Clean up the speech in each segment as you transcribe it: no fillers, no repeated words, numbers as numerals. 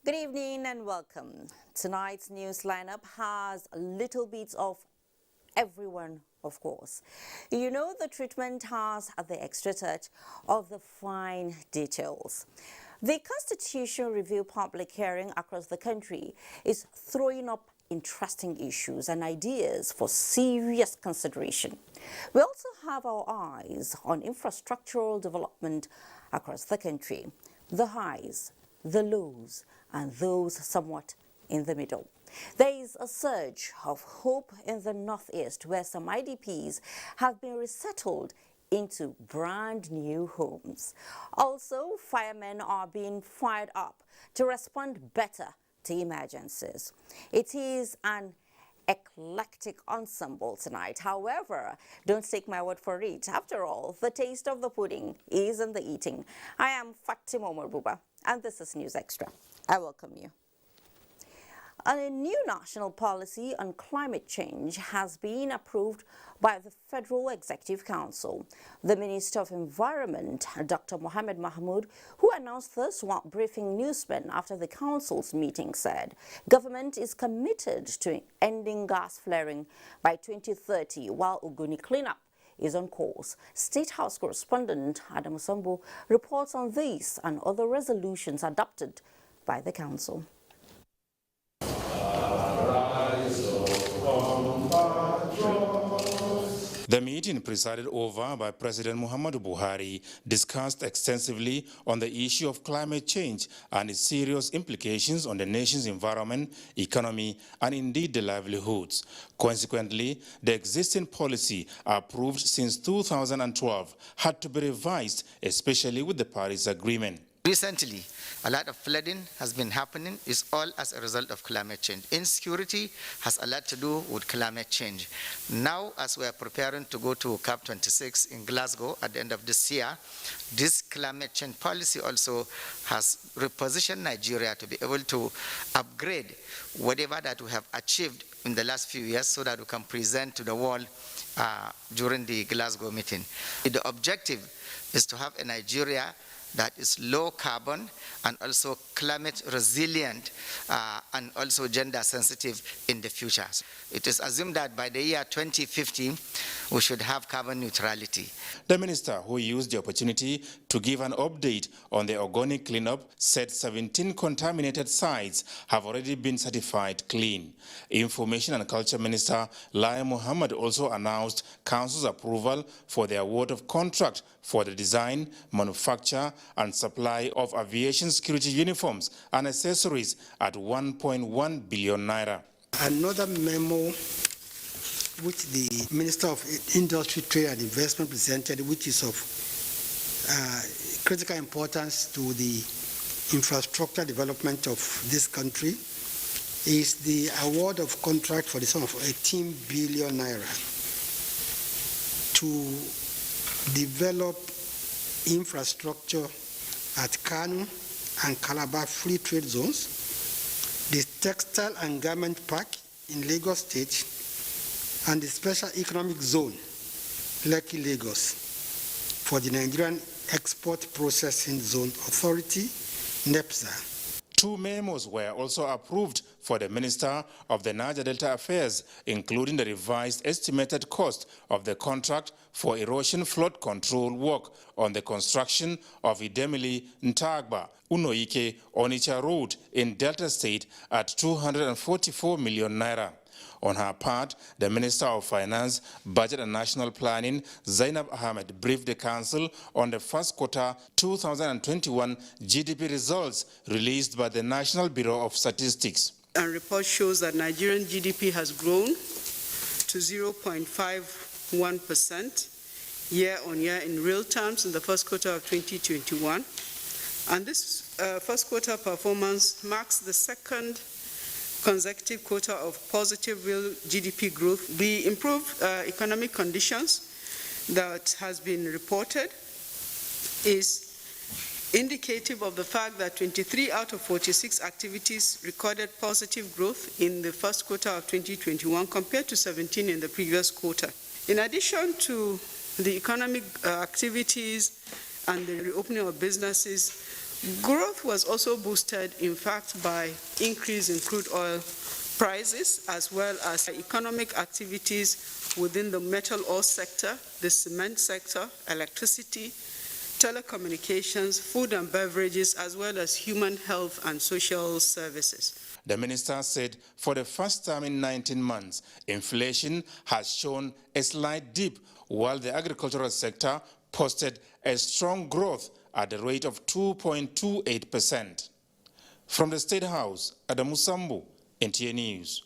Good evening and welcome. Tonight's news lineup has little bits of everyone, of course. You know, the treatment has the extra touch of the fine details. The Constitution Review public hearing across the country is throwing up interesting issues and ideas for serious consideration. We also have our eyes on infrastructural development across the country, the highs, the lows, and those somewhat in the middle. There is a surge of hope in the Northeast where some IDPs have been resettled into brand new homes. Also, firemen are being fired up to respond better to emergencies. It is an eclectic ensemble tonight. However, don't take my word for it. After all, the taste of the pudding is in the eating. I am Fatima Buba, and this is News Extra. I welcome you. A new national policy on climate change has been approved by the Federal Executive Council. The Minister of Environment, Dr. Mohammed Mahmoud, who announced this while briefing newsmen after the council's meeting, said government is committed to ending gas flaring by 2030, while Ogoni cleanup is on course. State House correspondent Adam Sambo reports on this and other resolutions adopted by the council. The meeting, presided over by President Muhammadu Buhari, discussed extensively on the issue of climate change and its serious implications on the nation's environment, economy, and indeed the livelihoods. Consequently, the existing policy, approved since 2012, had to be revised, especially with the Paris Agreement. Recently, a lot of flooding has been happening. It's all as a result of climate change. Insecurity has a lot to do with climate change. Now, as we are preparing to go to COP26 in Glasgow at the end of this year, this climate change policy also has repositioned Nigeria to be able to upgrade whatever that we have achieved in the last few years so that we can present to the world during the Glasgow meeting. The objective is to have a Nigeria that is low carbon and also climate resilient and also gender sensitive in the future. It is assumed that by the year 2050, we should have carbon neutrality. The minister, who used the opportunity to give an update on the organic cleanup, said 17 contaminated sites have already been certified clean. Information and Culture Minister Lai Mohammed also announced Council's approval for the award of contract for the design, manufacture, and supply of aviation security uniforms and accessories at 1.1 billion naira. Another memo which the Minister of Industry, Trade and Investment presented, which is of critical importance to the infrastructure development of this country, is the award of contract for the sum of 18 billion naira to develop infrastructure at Kanu and Calabar free trade zones, the Textile and Garment Park in Lagos State, and the Special Economic Zone, Lekki, Lagos, for the Nigerian Export Processing Zone Authority, NEPZA. 2 memos were also approved for the Minister of the Niger Delta Affairs, including the revised estimated cost of the contract for erosion flood control work on the construction of Idemili Ntagba Unoike Onitsha Road in Delta State at 244 million naira. On her part, the Minister of Finance, Budget and National Planning, Zainab Ahmed, briefed the Council on the first quarter 2021 GDP results released by the National Bureau of Statistics. A report shows that Nigerian GDP has grown to 0.51% year-on-year in real terms in the first quarter of 2021. And this first quarter performance marks the second consecutive quarter of positive real GDP growth. The improved economic conditions that has been reported is indicative of the fact that 23 out of 46 activities recorded positive growth in the first quarter of 2021 compared to 17 in the previous quarter. In addition to the economic activities and the reopening of businesses, Growth was also boosted, in fact, by increase in crude oil prices, as well as economic activities within the metal ore sector, the cement sector, electricity, telecommunications, food and beverages, as well as human health and social services. The minister said for the first time in 19 months, inflation has shown a slight dip, while the agricultural sector posted a strong growth at the rate of 2.28%. From the State House, Adamu Sambu, NTA News.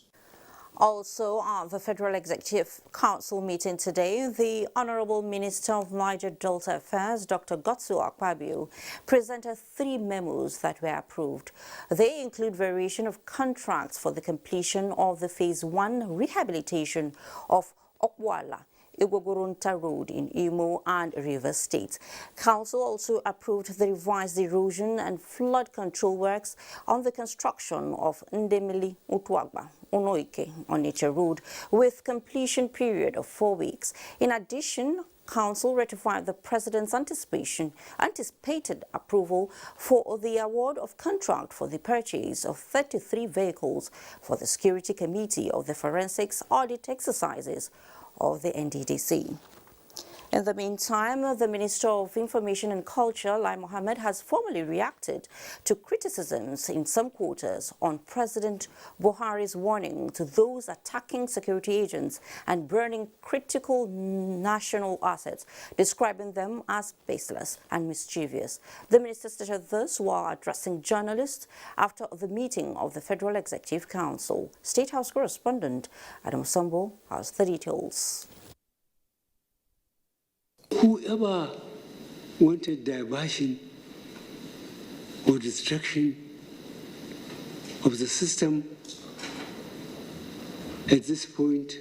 Also, at the Federal Executive Council meeting today, the Honorable Minister of Niger Delta Affairs, Dr. Gotsu Akpabio, presented 3 memos that were approved. They include variation of contracts for the completion of the Phase 1 rehabilitation of Okwala Igogorunta Road in Imo and Rivers State. Council also approved the revised erosion and flood control works on the construction of Ndemili Utwagba Onoike on Nature Road with completion period of 4 weeks. In addition, Council ratified the President's anticipated approval for the award of contract for the purchase of 33 vehicles for the Security Committee of the Forensics Audit Exercises of the NDDC. In the meantime, the Minister of Information and Culture, Lai Mohammed, has formally reacted to criticisms in some quarters on President Buhari's warning to those attacking security agents and burning critical national assets, describing them as baseless and mischievous. The minister stated this while addressing journalists after the meeting of the Federal Executive Council. State House correspondent Adam Sambo has the details. Whoever wanted diversion or destruction of the system at this point,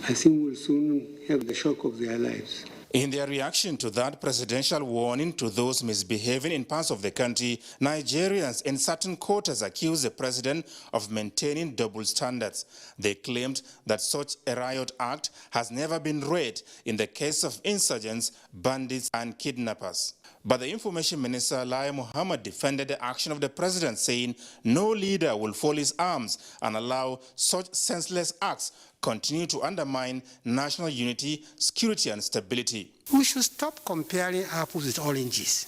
I think will soon have the shock of their lives. In their reaction to that presidential warning to those misbehaving in parts of the country, Nigerians in certain quarters accused the president of maintaining double standards. They claimed that such a riot act has never been read in the case of insurgents, bandits, and kidnappers. But the Information Minister, Lai Mohammed, defended the action of the president, saying no leader will fold his arms and allow such senseless acts continue to undermine national unity, security, and stability. We should stop comparing apples with oranges.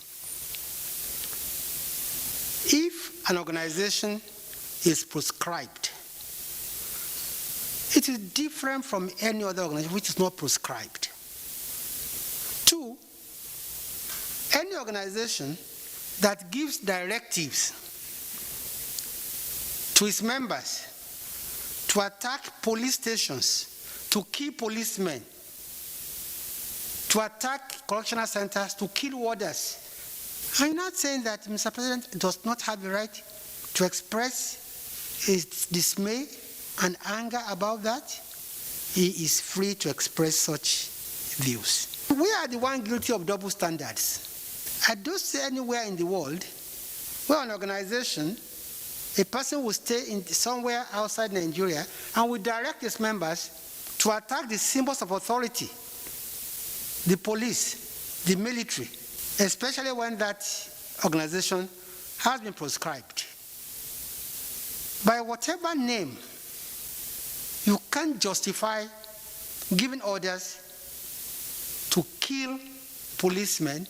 If an organization is proscribed, it is different from any other organization which is not proscribed. 2, any organization that gives directives to its members to attack police stations, to kill policemen, to attack correctional centers, to kill warders. I'm not saying that Mr. President does not have the right to express his dismay and anger about that. He is free to express such views. We are the one guilty of double standards. I don't see anywhere in the world where an organization, a person will stay in somewhere outside Nigeria and will direct its members to attack the symbols of authority, the police, the military, especially when that organization has been proscribed. By whatever name, you can't justify giving orders to kill policemen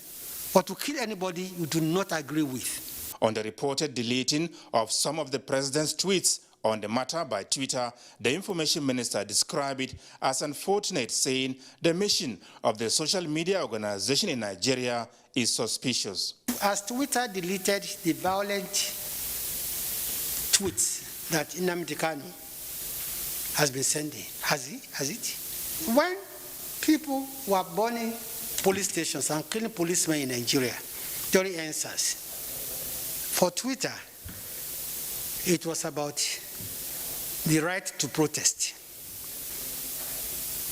or to kill anybody you do not agree with. On the reported deleting of some of the president's tweets on the matter by Twitter, the Information Minister described it as unfortunate, saying the mission of the social media organization in Nigeria is suspicious. As Twitter deleted the violent tweets that Nnamdi Kanu has been sending, has it? When people were burning police stations and killing policemen in Nigeria during answers, for Twitter, it was about the right to protest.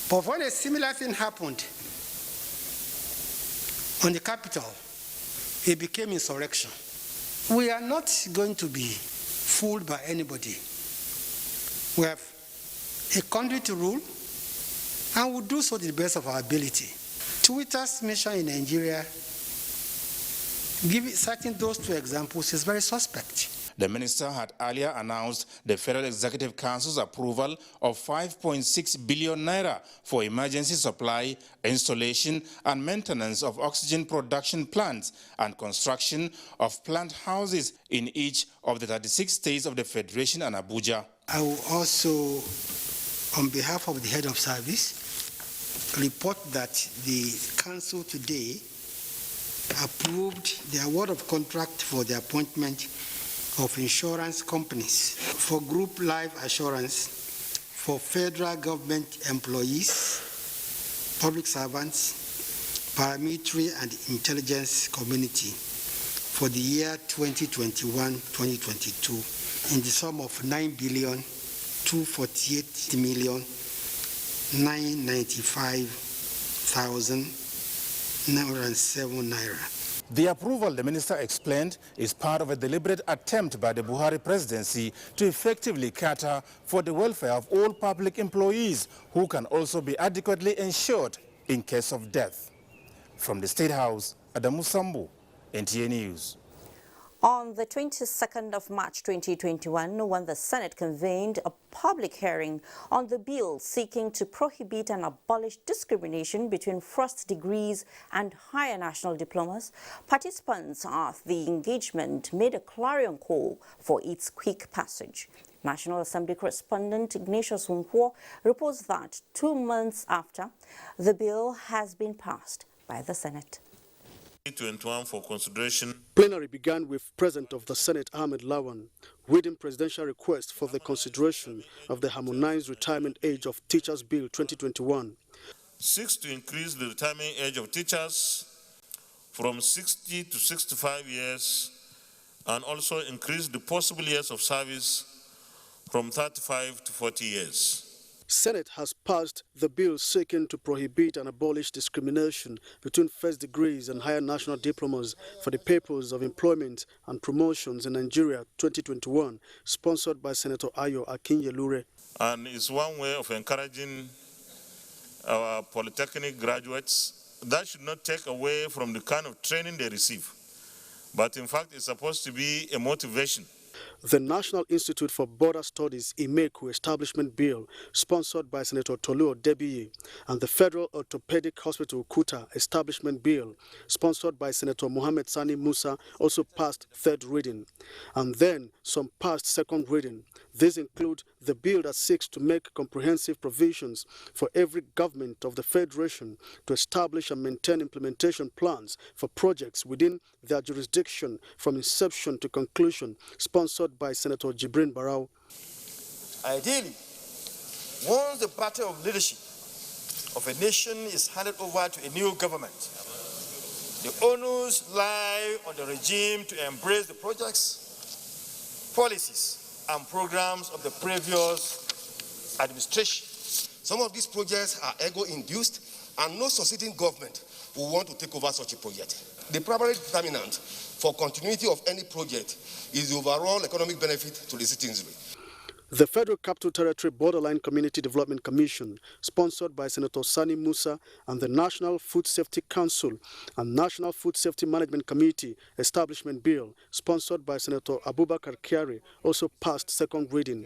But when a similar thing happened on the Capitol, it became insurrection. We are not going to be fooled by anybody. We have a country to rule, and we'll do so to the best of our ability. Twitter's mission in Nigeria Citing those two examples is very suspect. The minister had earlier announced the Federal Executive Council's approval of 5.6 billion naira for emergency supply, installation and maintenance of oxygen production plants and construction of plant houses in each of the 36 states of the Federation and Abuja. I will also, on behalf of the head of service, report that the council today approved the award of contract for the appointment of insurance companies for group life assurance for federal government employees, public servants, paramilitary and intelligence community for the year 2021-2022 in the sum of 9,248,995,907 naira. The approval, the minister explained, is part of a deliberate attempt by the Buhari presidency to effectively cater for the welfare of all public employees who can also be adequately insured in case of death. From the State House, Adamu Sambu, NTA News. On the 22nd of March 2021, when the Senate convened a public hearing on the bill seeking to prohibit and abolish discrimination between first degrees and higher national diplomas, participants at the engagement made a clarion call for its quick passage. National Assembly correspondent Ignatius Nkwo reports that 2 months after, the bill has been passed by the Senate. 2021 for consideration. Plenary began with President of the Senate Ahmed Lawan reading presidential request for the consideration of the harmonized retirement age of Teachers Bill 2021. Seeks to increase the retirement age of teachers from 60 to 65 years and also increase the possible years of service from 35 to 40 years. Senate has passed the bill seeking to prohibit and abolish discrimination between first degrees and higher national diplomas for the purpose of employment and promotions in Nigeria 2021, sponsored by Senator Ayo Akinyelure. And it's one way of encouraging our polytechnic graduates. That should not take away from the kind of training they receive, but in fact it's supposed to be a motivation. The National Institute for Border Studies IMECU Establishment Bill, sponsored by Senator Tolu Odebiyi, and the Federal Orthopedic Hospital Kuta Establishment Bill, sponsored by Senator Mohammed Sani Musa, also passed third reading. And then some passed second reading. These include the bill that seeks to make comprehensive provisions for every government of the Federation to establish and maintain implementation plans for projects within their jurisdiction from inception to conclusion, sponsored by Senator Jibrin Barau. Ideally, once the battle of leadership of a nation is handed over to a new government, the onus lie on the regime to embrace the projects, policies, and programs of the previous administration. Some of these projects are ego-induced, and no succeeding government will want to take over such a project. The primary determinant for continuity of any project is the overall economic benefit to the citizenry. The Federal Capital Territory Borderline Community Development Commission, sponsored by Senator Sani Musa, and the National Food Safety Council and National Food Safety Management Committee Establishment Bill, sponsored by Senator Abubakar Kyari, also passed second reading.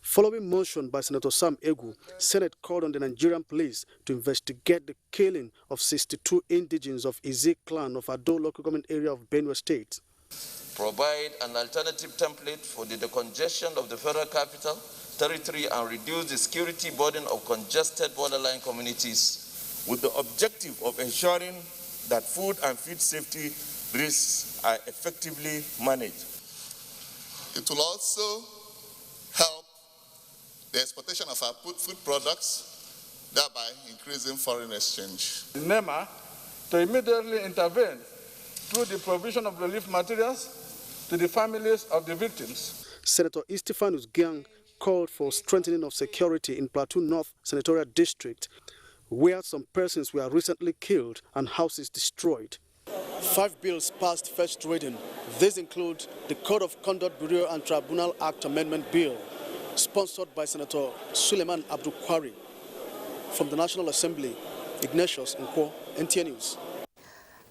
Following motion by Senator Sam Egu, Senate called on the Nigerian police to investigate the killing of 62 indigenes of Izi clan of Ado local government area of Benue State. Provide an alternative template for the decongestion of the Federal Capital Territory and reduce the security burden of congested borderline communities with the objective of ensuring that food and feed safety risks are effectively managed. It will also help the exportation of our food products, thereby increasing foreign exchange. NEMA to immediately intervene through the provision of relief materials to the families of the victims. Senator Estefanus Gyang called for strengthening of security in Plateau North Senatorial District, where some persons were recently killed and houses destroyed. 5 bills passed first reading. These include the Code of Conduct Bureau and Tribunal Act Amendment Bill, sponsored by Senator Suleiman Abdul Kwari. From the National Assembly, Ignatius Nkwo, NTA News.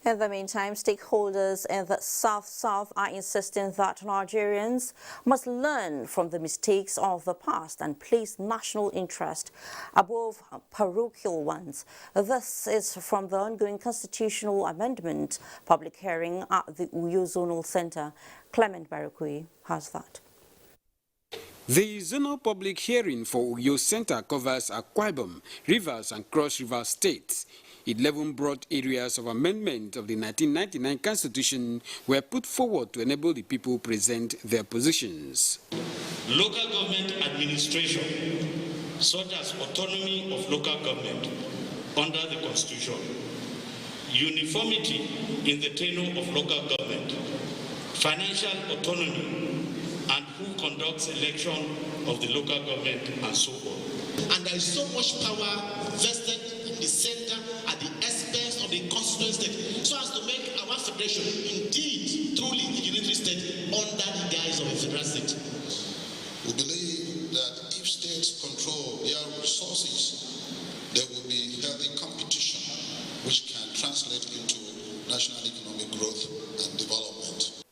In the meantime, stakeholders in the South are insisting that Nigerians must learn from the mistakes of the past and place national interest above parochial ones. This is from the ongoing constitutional amendment public hearing at the Uyo Zonal Center. Clement Barakui has that. The zonal public hearing for Uyo Center covers Akwa Ibom, Rivers and Cross River states. 11 broad areas of amendment of the 1999 Constitution were put forward to enable the people present their positions. Local government administration, such as autonomy of local government under the Constitution, uniformity in the tenure of local government, financial autonomy, and who conducts election of the local government, and so on. And there is so much power vested in the center at the expense of the constituent state, so as to make our federation indeed truly a unitary state under the guise of a federal state. We believe that if states control their resources, there will be healthy competition, which can translate into national economic growth and development.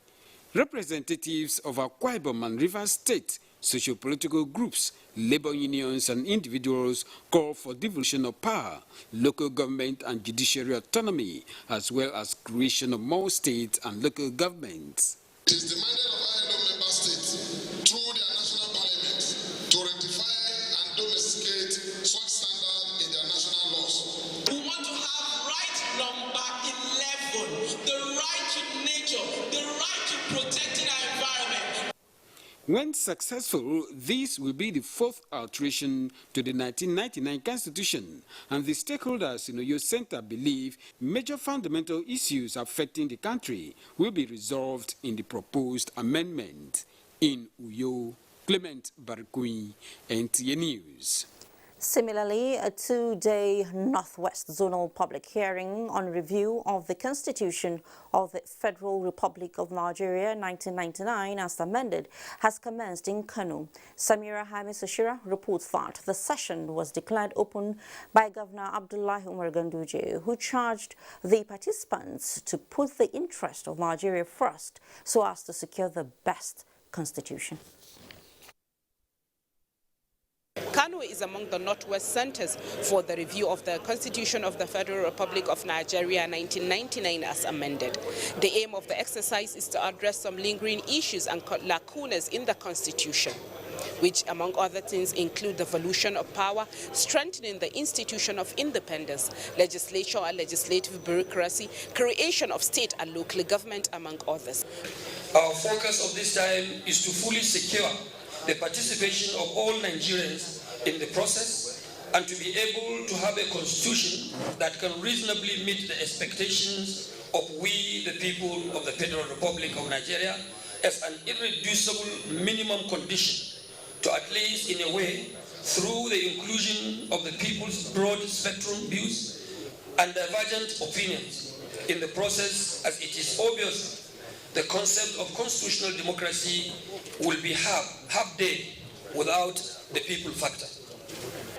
Representatives of Akwa Ibom and Rivers State, socio-political groups, labor unions and individuals call for devolution of power, local government and judiciary autonomy, as well as creation of more state and local governments. It is demanded of ILO member states through their national parliament to rectify and domesticate such standards in their national laws. We want to have right number 11, the right to nature, the right to protecting our environment. When successful, this will be the fourth alteration to the 1999 Constitution, and the stakeholders in Uyo Center believe major fundamental issues affecting the country will be resolved in the proposed amendment. In Uyo, Clement Barakui, NTA News. Similarly, a two-day Northwest Zonal public hearing on review of the Constitution of the Federal Republic of Nigeria 1999 as amended has commenced in Kano. Samira Hamis Ashira reports that the session was declared open by Governor Abdullahi Umar Ganduje, who charged the participants to put the interest of Nigeria first so as to secure the best constitution. Kano is among the Northwest centers for the review of the Constitution of the Federal Republic of Nigeria 1999 as amended. The aim of the exercise is to address some lingering issues and lacunas in the Constitution, which among other things include devolution of power, strengthening the institution of independence, legislature and legislative bureaucracy, creation of state and local government, among others. Our focus of this time is to fully secure the participation of all Nigerians in the process and to be able to have a constitution that can reasonably meet the expectations of we, the people of the Federal Republic of Nigeria, as an irreducible minimum condition to, at least in a way, through the inclusion of the people's broad spectrum views and divergent opinions in the process, as it is obvious the concept of constitutional democracy will be half dead without the people factor.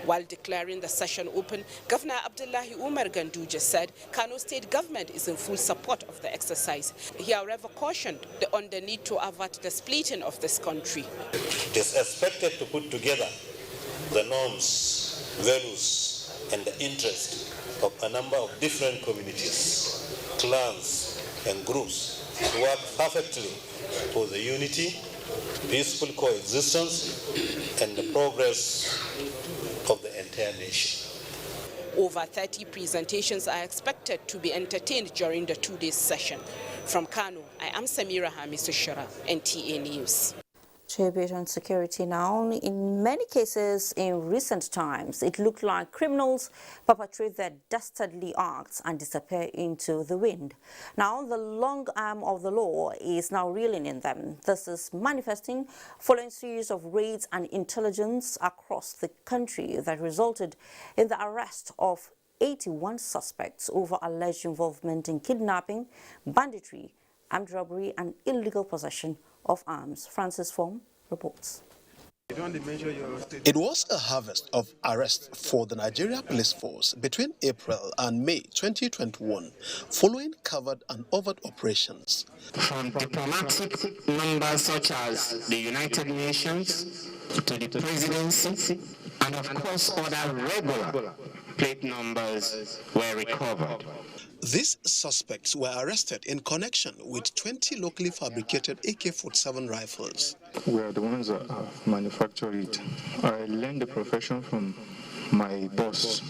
While declaring the session open, Governor Abdullahi Umar Ganduje said Kano State government is in full support of the exercise. He, however, cautioned on the need to avert the splitting of this country. It is expected to put together the norms, values, and the interest of a number of different communities, clans, and groups to work perfectly for the unity, peaceful coexistence, and the progress of the entire nation. Over 30 presentations are expected to be entertained during the two-day session. From Kano, I am Samira Hamis Ashira, NTA News. Tribute on security now. In many cases in recent times, it looked like criminals perpetrate their dastardly acts and disappear into the wind. Now, the long arm of the law is now reeling in them. This is manifesting following a series of raids and intelligence across the country that resulted in the arrest of 81 suspects over alleged involvement in kidnapping, banditry, armed robbery and illegal possession of arms. Francis Form reports. It was a harvest of arrests for the Nigeria Police Force between April and May 2021, following covert and overt operations. From diplomatic members such as the United Nations to the presidency, and of course other regular plate numbers were recovered. These suspects were arrested in connection with 20 locally fabricated AK-47 rifles. We are the ones that manufacture it. I learned the profession from my boss,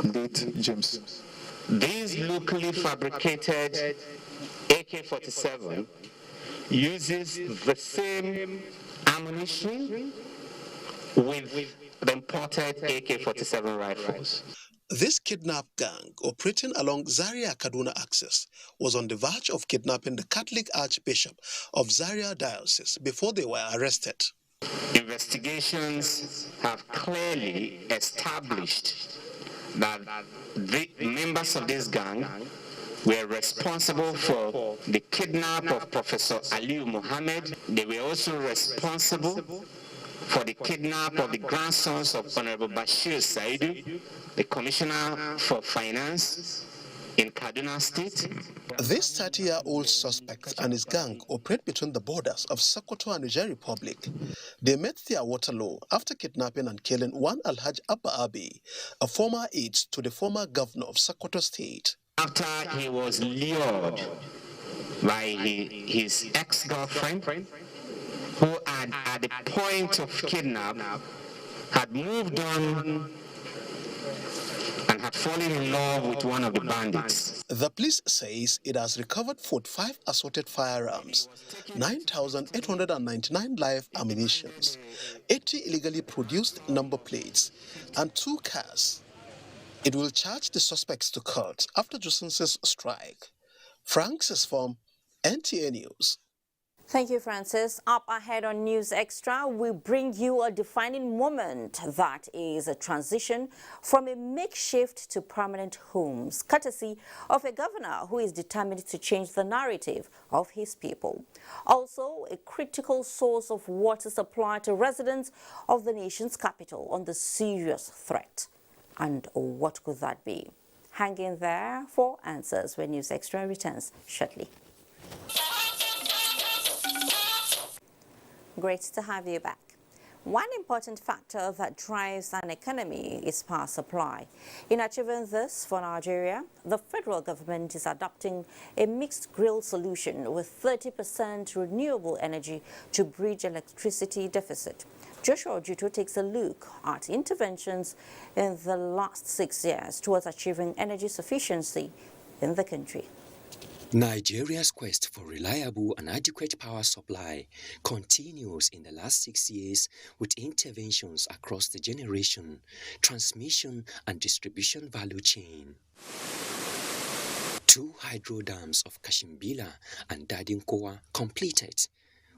late James. These locally fabricated AK-47 uses the same ammunition with the imported AK-47 rifles. This kidnap gang, operating along Zaria-Kaduna axis, was on the verge of kidnapping the Catholic Archbishop of Zaria Diocese before they were arrested. Investigations have clearly established that the members of this gang were responsible for the kidnap of Professor Aliu Muhammad. They were also responsible for the kidnap of the grandsons of Honorable Bashir Saidu, the Commissioner for Finance in Kaduna State. This 30-year-old suspect and his gang operate between the borders of Sokoto and Niger Republic. They met their Waterloo after kidnapping and killing one Alhaj Abba Abi, a former aide to the former governor of Sokoto State. After he was lured by his ex-girlfriend, who at the point of kidnap had moved on and had fallen in love with one of the bandits. The police says it has recovered 45 assorted firearms, 9,899 live ammunitions, 80 illegally produced number plates, and 2 cars. It will charge the suspects to court after Justice's strike. Francis from NTA News. Thank you, Francis. Up ahead on News Extra, we bring you a defining moment that is a transition from a makeshift to permanent homes, courtesy of a governor who is determined to change the narrative of his people. Also, a critical source of water supply to residents of the nation's capital under serious threat. And what could that be? Hang in there for answers when News Extra returns shortly. Great to have you back. One important factor that drives an economy is power supply. In achieving this for Nigeria, the federal government is adopting a mixed grill solution with 30% renewable energy to bridge electricity deficit. Joshua Ojuto takes a look at interventions in the last 6 years towards achieving energy sufficiency in the country. Nigeria's quest for reliable and adequate power supply continues in the last 6 years with interventions across the generation, transmission and distribution value chain. 2 hydro dams of Kashimbila and Dadinkowa completed,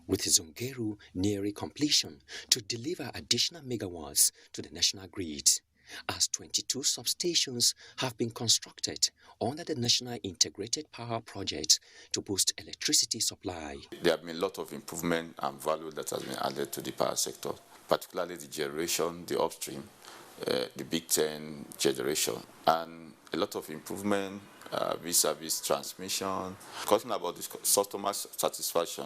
with Zongeru nearing completion to deliver additional megawatts to the national grid, as 22 substations have been constructed under the National Integrated Power Project to boost electricity supply. There have been a lot of improvement and value that has been added to the power sector, particularly the generation, the upstream, the Big 10 generation, and a lot of improvement vis-a-vis transmission. Talking about the customer satisfaction,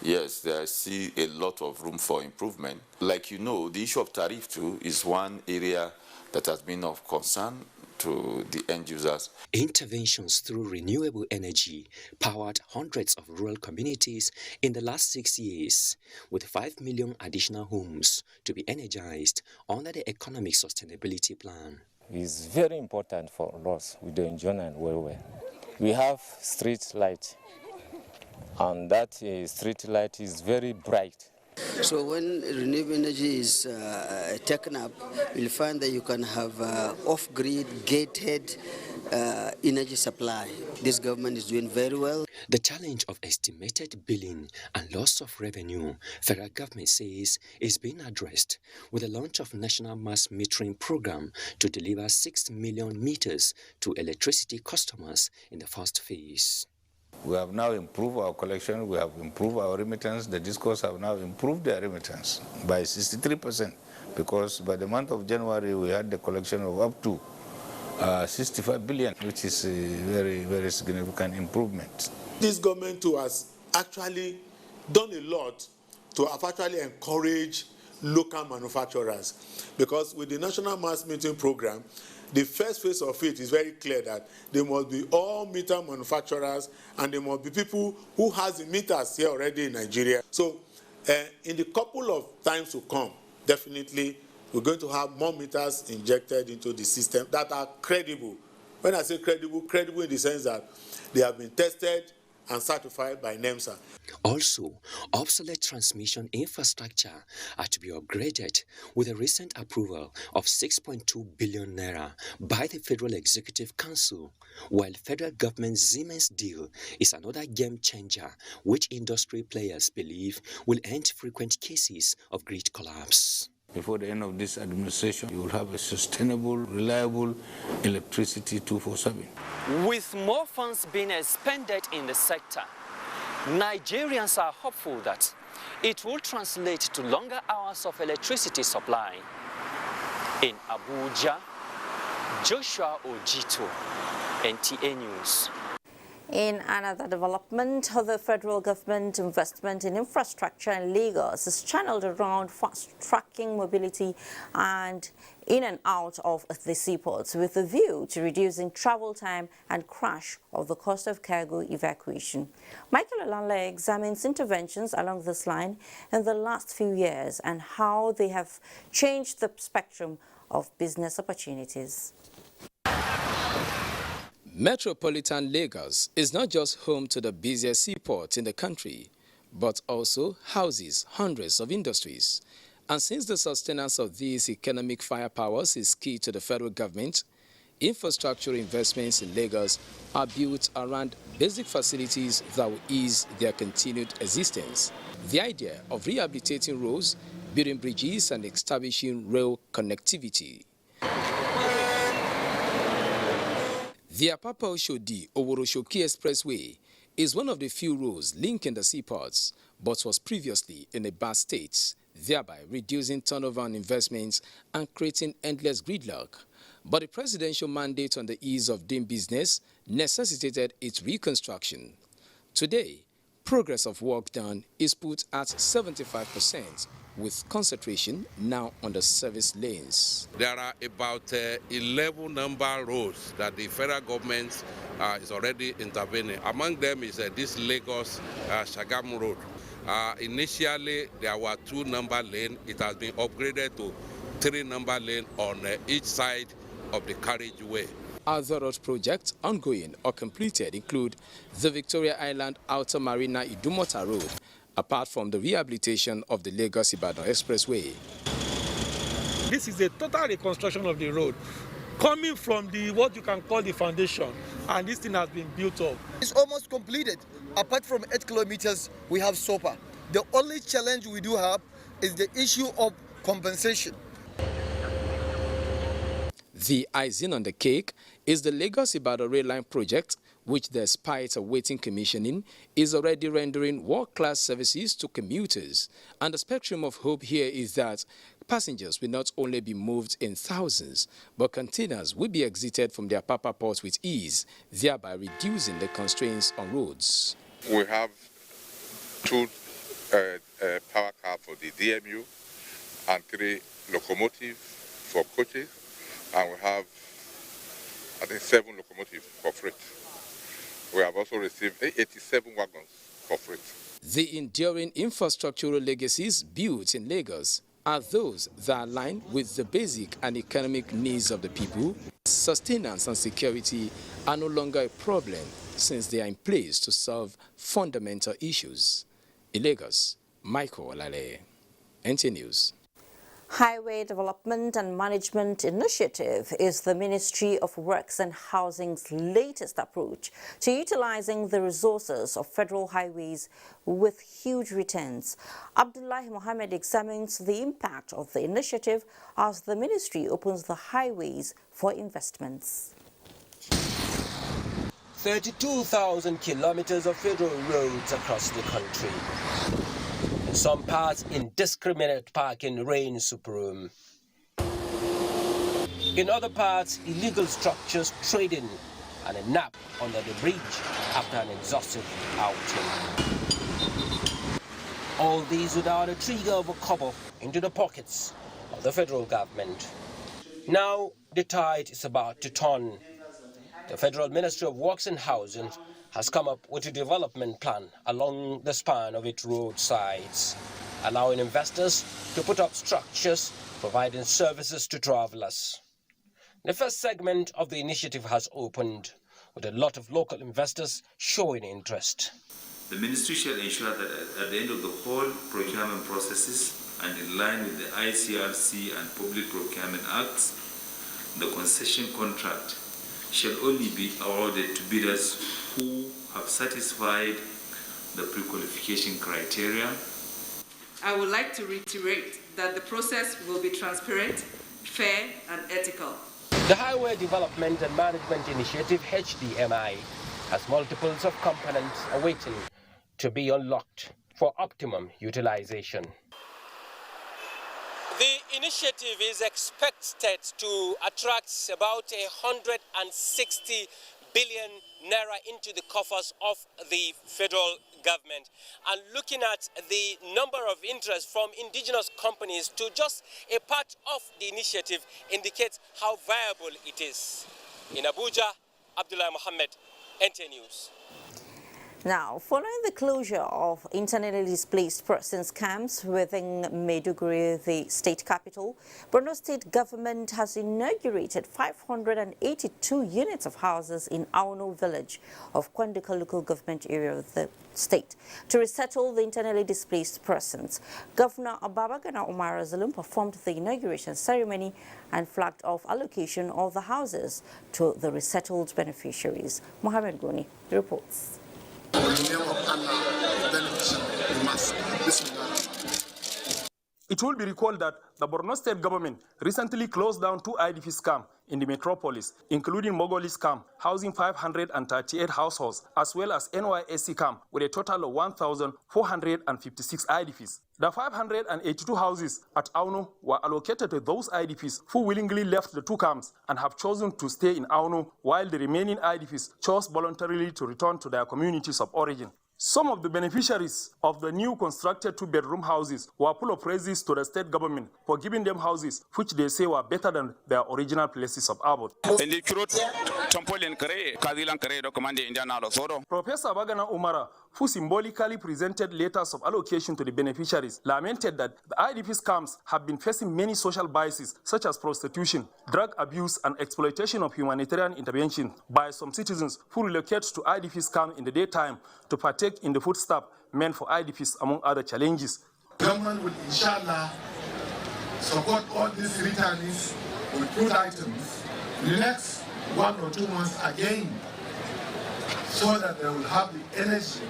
yes, there is still a lot of room for improvement. Like you know, the issue of tariff too is one area that has been of concern to the end users. Interventions through renewable energy powered hundreds of rural communities in the last 6 years, with 5 million additional homes to be energized under the Economic Sustainability Plan. It's very important for us with the enjoyment well. We have street light, and that street light is very bright. So when renewable energy is taken up, you'll find that you can have off-grid, gated energy supply. This government is doing very well. The challenge of estimated billing and loss of revenue, federal government says, is being addressed with the launch of National Mass Metering Program to deliver 6 million meters to electricity customers in the first phase. We have now improved our collection, we have improved our remittance. The discos have now improved their remittance by 63%, because by the month of January we had the collection of up to 65 billion, which is a very, very significant improvement. This government too has actually done a lot to have actually encouraged local manufacturers, because with the National Mass Metering Program, the first phase of it is very clear that there must be all meter manufacturers and there must be people who has the meters here already in Nigeria. So in the couple of times to come, definitely we're going to have more meters injected into the system that are credible. When I say credible, credible in the sense that they have been tested and certified by NEMSA. Also, obsolete transmission infrastructure are to be upgraded with a recent approval of 6.2 billion naira by the Federal Executive Council, while federal government Siemens deal is another game changer which industry players believe will end frequent cases of grid collapse. Before the end of this administration, you will have a sustainable, reliable electricity 24/7. With more funds being expended in the sector, Nigerians are hopeful that it will translate to longer hours of electricity supply. In Abuja, Joshua Ojito, NTA News. In another development, the federal government investment in infrastructure in Lagos is channeled around fast-tracking mobility and in and out of the seaports with a view to reducing travel time and crash of the cost of cargo evacuation. Michael Olanle examines interventions along this line in the last few years and how they have changed the spectrum of business opportunities. Metropolitan Lagos is not just home to the busiest seaport in the country, but also houses hundreds of industries. And since the sustenance of these economic firepowers is key to the federal government, infrastructure investments in Lagos are built around basic facilities that will ease their continued existence. The idea of rehabilitating roads, building bridges, and establishing rail connectivity. The Apapa-Oshodi-Oworoshoki Expressway is one of the few roads linking the seaports, but was previously in a bad state, thereby reducing turnover on investments and creating endless gridlock. But the presidential mandate on the ease of doing business necessitated its reconstruction. Today, progress of work done is put at 75%, with concentration now on the service lanes. There are about 11 number roads that the federal government is already intervening. Among them is this Lagos-Shagamu road. Initially, there were 2 number lanes. It has been upgraded to 3 number lanes on each side of the carriageway. Other road projects ongoing or completed include the Victoria Island Outer Marina Idumota Road, apart from the rehabilitation of the Lagos-Ibadan Expressway. This is a total reconstruction of the road, coming from what you can call the foundation, and this thing has been built up. It's almost completed. Apart from 8 kilometers, we have SOPA. The only challenge we do have is the issue of compensation. The icing on the cake is the Lagos-Ibadan rail line project, which, despite awaiting commissioning, is already rendering world-class services to commuters. And the spectrum of hope here is that passengers will not only be moved in thousands, but containers will be exited from their Apapa port with ease, thereby reducing the constraints on roads. We have 2 power cars for the DMU and 3 locomotives for coaches, and we have, I think, 7 locomotives for freight. We have also received 87 wagons for freight. The enduring infrastructural legacies built in Lagos are those that align with the basic and economic needs of the people. Sustenance and security are no longer a problem since they are in place to solve fundamental issues. In Lagos, Michael Olale, NTA News. Highway Development and Management Initiative is the Ministry of Works and Housing's latest approach to utilizing the resources of federal highways with huge returns. Abdullahi Mohammed examines the impact of the initiative as the ministry opens the highways for investments. 32,000 kilometers of federal roads across the country. In some parts, indiscriminate parking reigns supreme. In other parts, illegal structures trading and a nap under the bridge after an exhaustive outing. All these without a trigger of a kobo into the pockets of the federal government. Now the tide is about to turn. The Federal Ministry of Works and Housing has come up with a development plan along the span of its roadsides, allowing investors to put up structures providing services to travelers. The first segment of the initiative has opened, with a lot of local investors showing interest. The ministry shall ensure that at the end of the whole procurement processes and in line with the ICRC and Public Procurement Acts, the concession contract shall only be awarded to bidders who have satisfied the pre-qualification criteria. I would like to reiterate that the process will be transparent, fair, and ethical. The Highway Development and Management Initiative, HDMI, has multiples of components awaiting to be unlocked for optimum utilization. The initiative is expected to attract about 160 billion naira into the coffers of the federal government. And looking at the number of interest from indigenous companies to just a part of the initiative indicates how viable it is. In Abuja, Abdullah Mohammed, NT News. Now, following the closure of internally displaced persons camps within Maiduguri, the state capital, Borno state government has inaugurated 582 units of houses in Auno village of Kwandika local government area of the state to resettle the internally displaced persons. Governor Babagana Umar Zalum performed the inauguration ceremony and flagged off allocation of the houses to the resettled beneficiaries. Mohammed Goni reports. In the name of Allah, beneficial, we must. It will be recalled that the Borno state government recently closed down 2 IDP camps in the metropolis, including Mogolis camp, housing 538 households, as well as NYSC camp, with a total of 1,456 IDPs. The 582 houses at Auno were allocated to those IDPs who willingly left the 2 camps and have chosen to stay in Auno, while the remaining IDPs chose voluntarily to return to their communities of origin. Some of the beneficiaries of the new constructed 2-bedroom houses were full of praises to the state government for giving them houses which they say were better than their original places of abode. Professor Bagana Umara, who symbolically presented letters of allocation to the beneficiaries, lamented that the IDP camps have been facing many social biases such as prostitution, drug abuse, and exploitation of humanitarian intervention by some citizens who relocate to IDP camps in the daytime to partake in the foodstuff meant for IDPs, among other challenges. Government will inshallah support all these returnees with food items in the next 1 or 2 months again, so that they will have the energy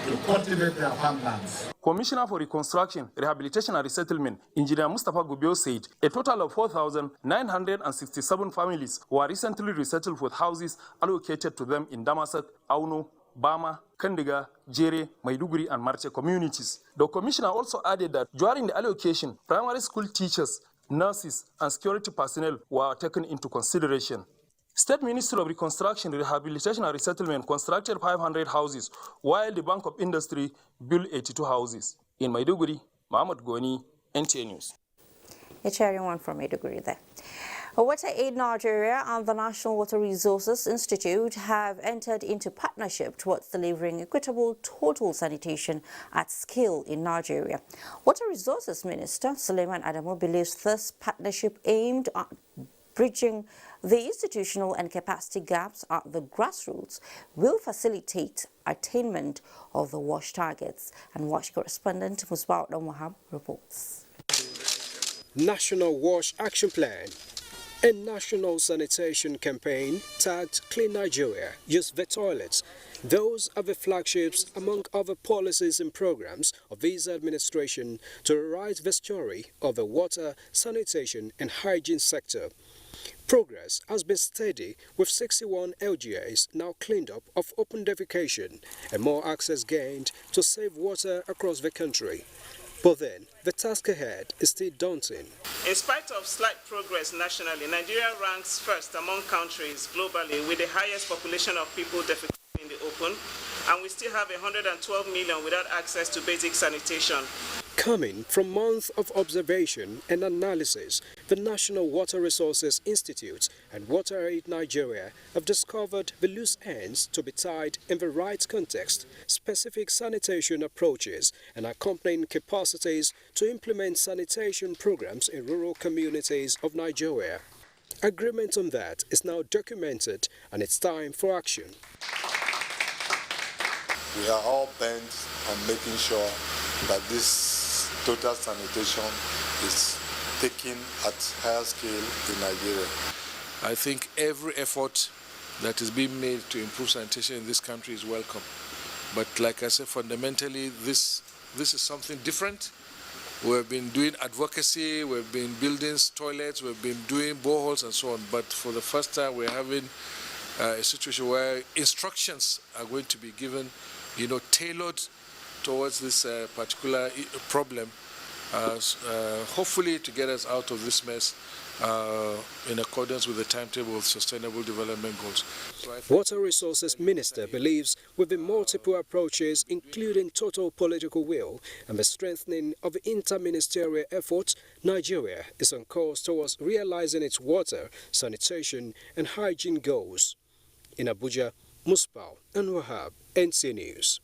to cultivate their farmlands. Commissioner for Reconstruction, Rehabilitation and Resettlement, Engineer Mustafa Gubio, said a total of 4,967 families were recently resettled with houses allocated to them in Damasak, Auno, Bama, Kandiga, Jere, Maiduguri, and Marche communities. The commissioner also added that during the allocation, primary school teachers, nurses, and security personnel were taken into consideration. State Ministry of Reconstruction, Rehabilitation and Resettlement constructed 500 houses, while the Bank of Industry built 82 houses. In Maiduguri, Mohammed Goni, NTA News. A cheering one from Maiduguri there. Water Aid Nigeria and the National Water Resources Institute have entered into partnership towards delivering equitable total sanitation at scale in Nigeria. Water Resources Minister Suleiman Adamu believes this partnership aimed at bridging the institutional and capacity gaps at the grassroots will facilitate attainment of the WASH targets. And WASH correspondent Musbaud Wahab reports. National WASH Action Plan and National Sanitation Campaign tagged Clean Nigeria use the toilets. Those are the flagships among other policies and programs of this administration to write the story of the water, sanitation and hygiene sector. Progress has been steady, with 61 LGAs now cleaned up of open defecation and more access gained to save water across the country. But then, the task ahead is still daunting. In spite of slight progress nationally, Nigeria ranks first among countries globally with the highest population of people defecating in the open, and we still have 112 million without access to basic sanitation. Coming from months of observation and analysis, the National Water Resources Institute and WaterAid Nigeria have discovered the loose ends to be tied in the right context, specific sanitation approaches and accompanying capacities to implement sanitation programs in rural communities of Nigeria. Agreement on that is now documented, and it's time for action. We are all bent on making sure that this total sanitation is taken at higher scale in Nigeria. I think every effort that is being made to improve sanitation in this country is welcome. But like I said, fundamentally, this is something different. We've been doing advocacy, we've been building toilets, we've been doing boreholes and so on. But for the first time, we're having a situation where instructions are going to be given, tailored towards this particular problem, hopefully to get us out of this mess in accordance with the timetable of Sustainable Development Goals. Water Resources Minister believes with the multiple approaches, including total political will and the strengthening of interministerial efforts, Nigeria is on course towards realizing its water, sanitation and hygiene goals. In Abuja, Musbau and Wahab, NC News.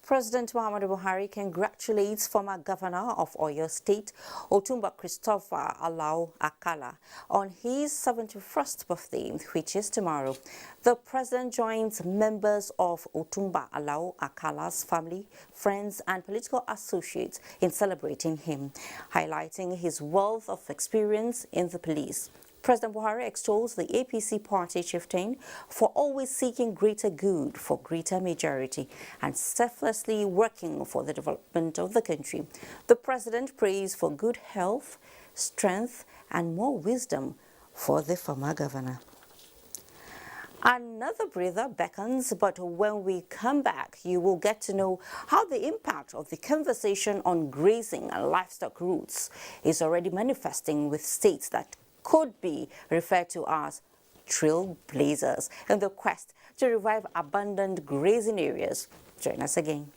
President Muhammadu Buhari congratulates former governor of Oyo State, Otumba Christopher Alao Akala, on his 71st birthday, which is tomorrow. The president joins members of Otumba Alao Akala's family, friends and political associates in celebrating him, highlighting his wealth of experience in the police. President Buhari extols the APC party chieftain for always seeking greater good for greater majority and selflessly working for the development of the country. The president prays for good health, strength, and more wisdom for the former governor. Another breather beckons, but when we come back, you will get to know how the impact of the conversation on grazing and livestock routes is already manifesting with states that could be referred to as trailblazers in the quest to revive abandoned grazing areas. Join us again.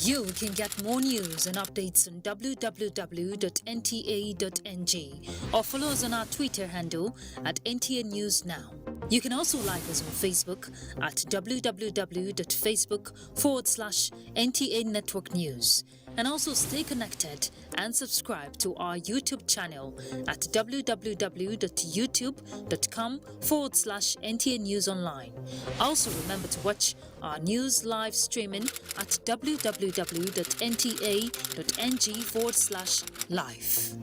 You can get more news and updates on www.nta.ng or follow us on our Twitter handle at NTA News Now. You can also like us on Facebook at www.facebook.com/NTA Network News. And also stay connected and subscribe to our YouTube channel at www.youtube.com/NTA News Online. Also remember to watch our news live streaming at www.nta.ng/live.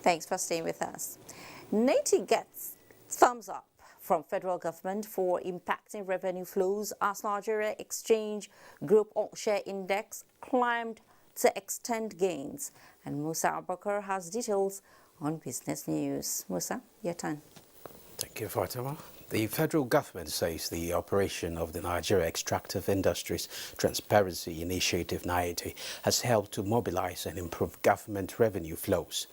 Thanks for staying with us. NATI gets thumbs up from federal government for impacting revenue flows as Nigeria Exchange Group All-Share Index climbed to extend gains. And Musa Abubakar has details on business news. Musa, your turn. Thank you, Fatima. The federal government says the operation of the Nigeria Extractive Industries Transparency Initiative (NIAT) has helped to mobilize and improve government revenue flows.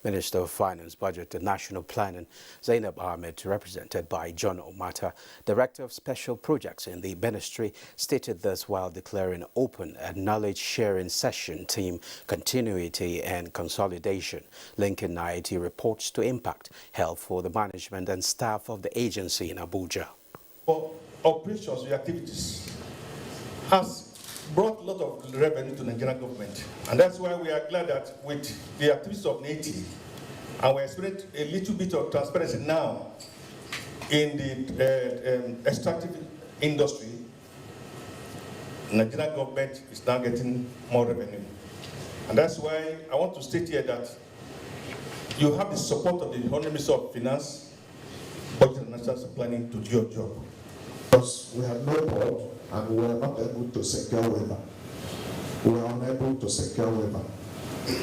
Minister of Finance, Budget and National Planning, Zainab Ahmed, represented by John Omata, Director of Special Projects in the Ministry, stated this while declaring open a knowledge-sharing session team continuity and consolidation, linking NIAT reports to impact health for the management and staff of the agency in Abuja. For operations, the activities has brought a lot of revenue to the Nigerian government. And that's why we are glad that with the activities of NATI, and we're experiencing a little bit of transparency now in the extractive industry, the Nigerian government is now getting more revenue. And that's why I want to state here that you have the support of the Honorable Minister of Finance, Budget and National Planning to do your job. because we had no port and we were not able to secure waiver. We were unable to secure waiver.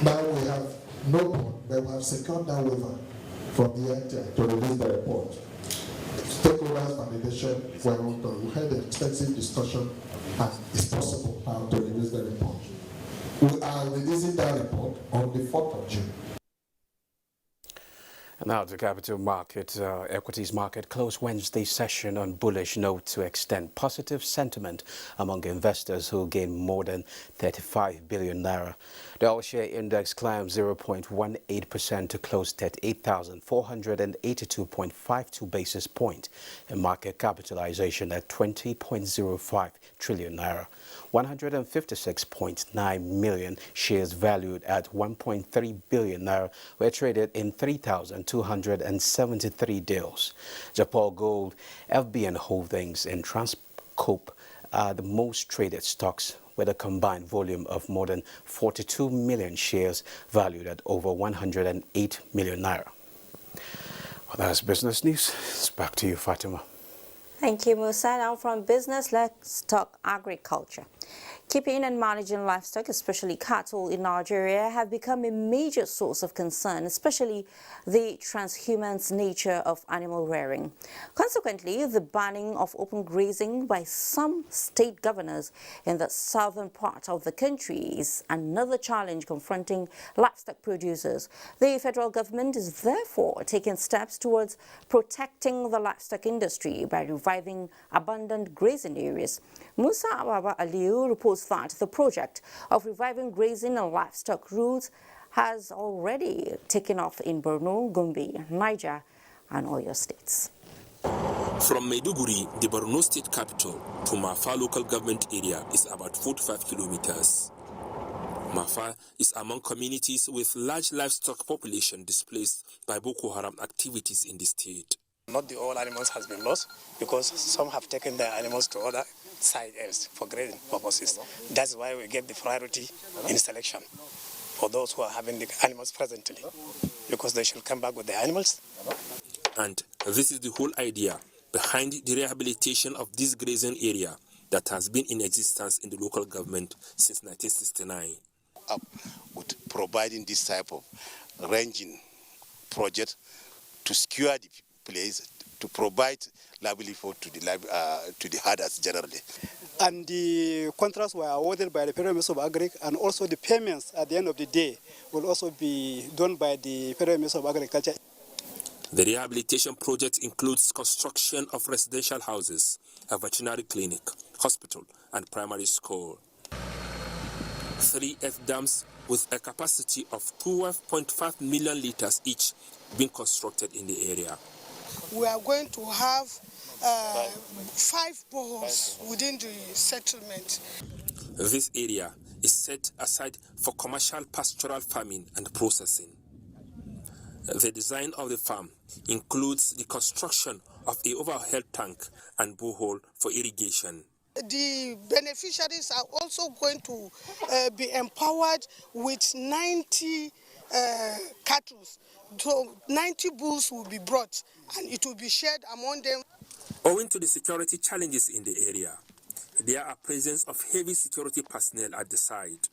Now we have no port, but we have secured that waiver from the NTI to release the report. Stakeholders validation, we had an extensive discussion, and it's possible now to release the report. We are releasing that report on the 4th of June. Now the capital market, equities market closed Wednesday session on bullish note to extend positive sentiment among investors who gained more than 35 billion naira. The all-share index climbed 0.18% to close at 8,482.52 basis points, and market capitalization at 20.05 trillion naira. 156.9 million shares valued at 1.3 billion naira were traded in 3,273 deals. Japan Gold, FBN Holdings, and Transcorp are the most traded stocks, with a combined volume of more than 42 million shares valued at over 108 million naira. Well, that's business news. It's back to you, Fatima. Thank you, Musa. Now from business, let's talk agriculture. Keeping and managing livestock, especially cattle in Nigeria, have become a major source of concern, especially the transhuman nature of animal rearing. Consequently, the banning of open grazing by some state governors in the southern part of the country is another challenge confronting livestock producers. The federal government is therefore taking steps towards protecting the livestock industry by reviving abandoned grazing areas. Musa Baba Aliyu reports that the project of reviving grazing and livestock routes has already taken off in Borno, Gombe, Niger, and Oyo states. From Maiduguri, the Borno state capital, to Mafa local government area is about 45 kilometers. Mafa is among communities with large livestock population displaced by Boko Haram activities in the state. Not the all animals has been lost because some have taken their animals to other side else for grazing purposes. That's why we get the priority in selection for those who are having the animals presently, because they should come back with the animals. And this is the whole idea behind the rehabilitation of this grazing area that has been in existence in the local government since 1969. With providing this type of ranging project to secure the place, to provide livelihood to the herders generally. And the contracts were awarded by the Federal Ministry of Agriculture, and also the payments at the end of the day will also be done by the Federal Ministry of Agriculture. The rehabilitation project includes construction of residential houses, a veterinary clinic, hospital, and primary school. 3 earth dams with a capacity of 12.5 million liters each being constructed in the area. We are going to have 5 boreholes within the settlement. This area is set aside for commercial pastoral farming and processing. The design of the farm includes the construction of an overhead tank and borehole for irrigation. The beneficiaries are also going to be empowered with 90 cattle. So 90 bulls will be brought and it will be shared among them. Owing to the security challenges in the area, there are presence of heavy security personnel at the site,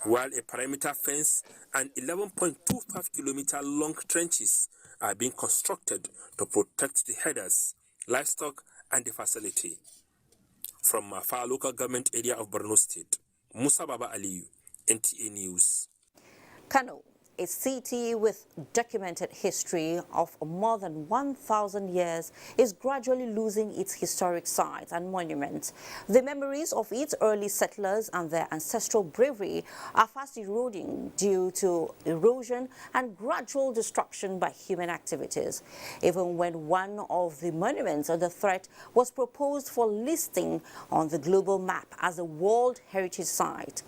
while a perimeter fence and 11.25 kilometer long trenches are being constructed to protect the herders, livestock, and the facility. From Mafa local government area of Borno State, Musa Baba Aliyu, NTA News. Kano, a city with documented history of more than 1,000 years, is gradually losing its historic sites and monuments. The memories of its early settlers and their ancestral bravery are fast eroding due to erosion and gradual destruction by human activities. Even when one of the monuments under threat was proposed for listing on the global map as a World Heritage Site.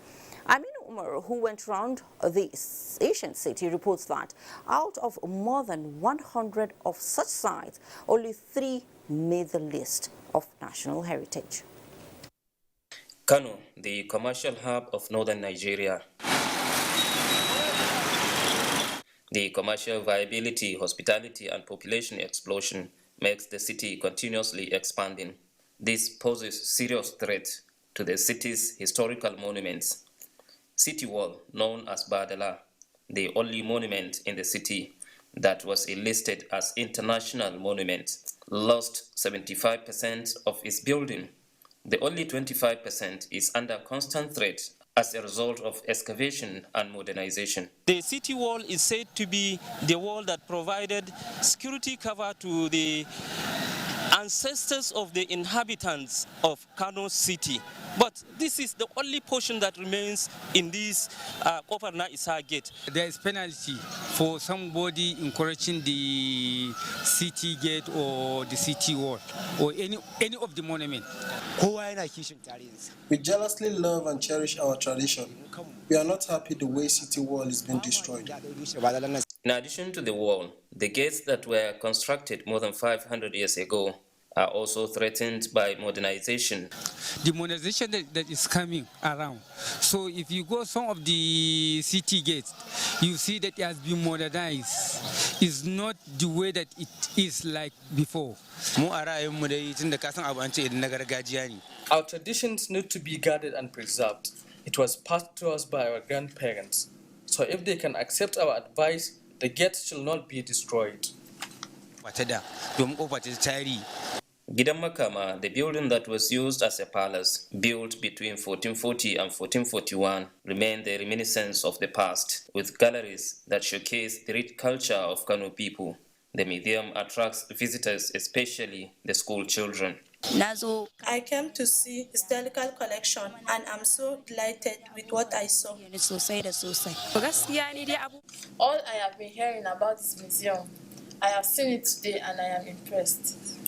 Who went around the ancient city, reports that out of more than 100 of such sites, only 3 made the list of national heritage. Kano, the commercial hub of northern Nigeria. The commercial viability, hospitality, and population explosion makes the city continuously expanding. This poses serious threat to the city's historical monuments. City Wall, known as Badala, the only monument in the city that was listed as international monument, lost 75% of its building. The only 25% is under constant threat as a result of excavation and modernization. The city wall is said to be the wall that provided security cover to the ancestors of the inhabitants of Kano City. But this is the only portion that remains in this Ofarna Isa gate. There is penalty for somebody encouraging the city gate or the city wall or any of the monument. We jealously love and cherish our tradition. We are not happy the way city wall is being destroyed. In addition to the wall, the gates that were constructed more than 500 years ago are also threatened by modernization. The modernization that is coming around. So if you go some of the city gates, you see that it has been modernized. It's not the way that it is like before. Our traditions need to be guarded and preserved. It was passed to us by our grandparents. So if they can accept our advice, the gates shall not be destroyed. Gidan Makama, the building that was used as a palace, built between 1440 and 1441, remained the reminiscence of the past, with galleries that showcase the rich culture of Kano people. The museum attracts visitors, especially the school children. I came to see historical collection and I'm so delighted with what I saw. All I have been hearing about this museum, I have seen it today and I am impressed.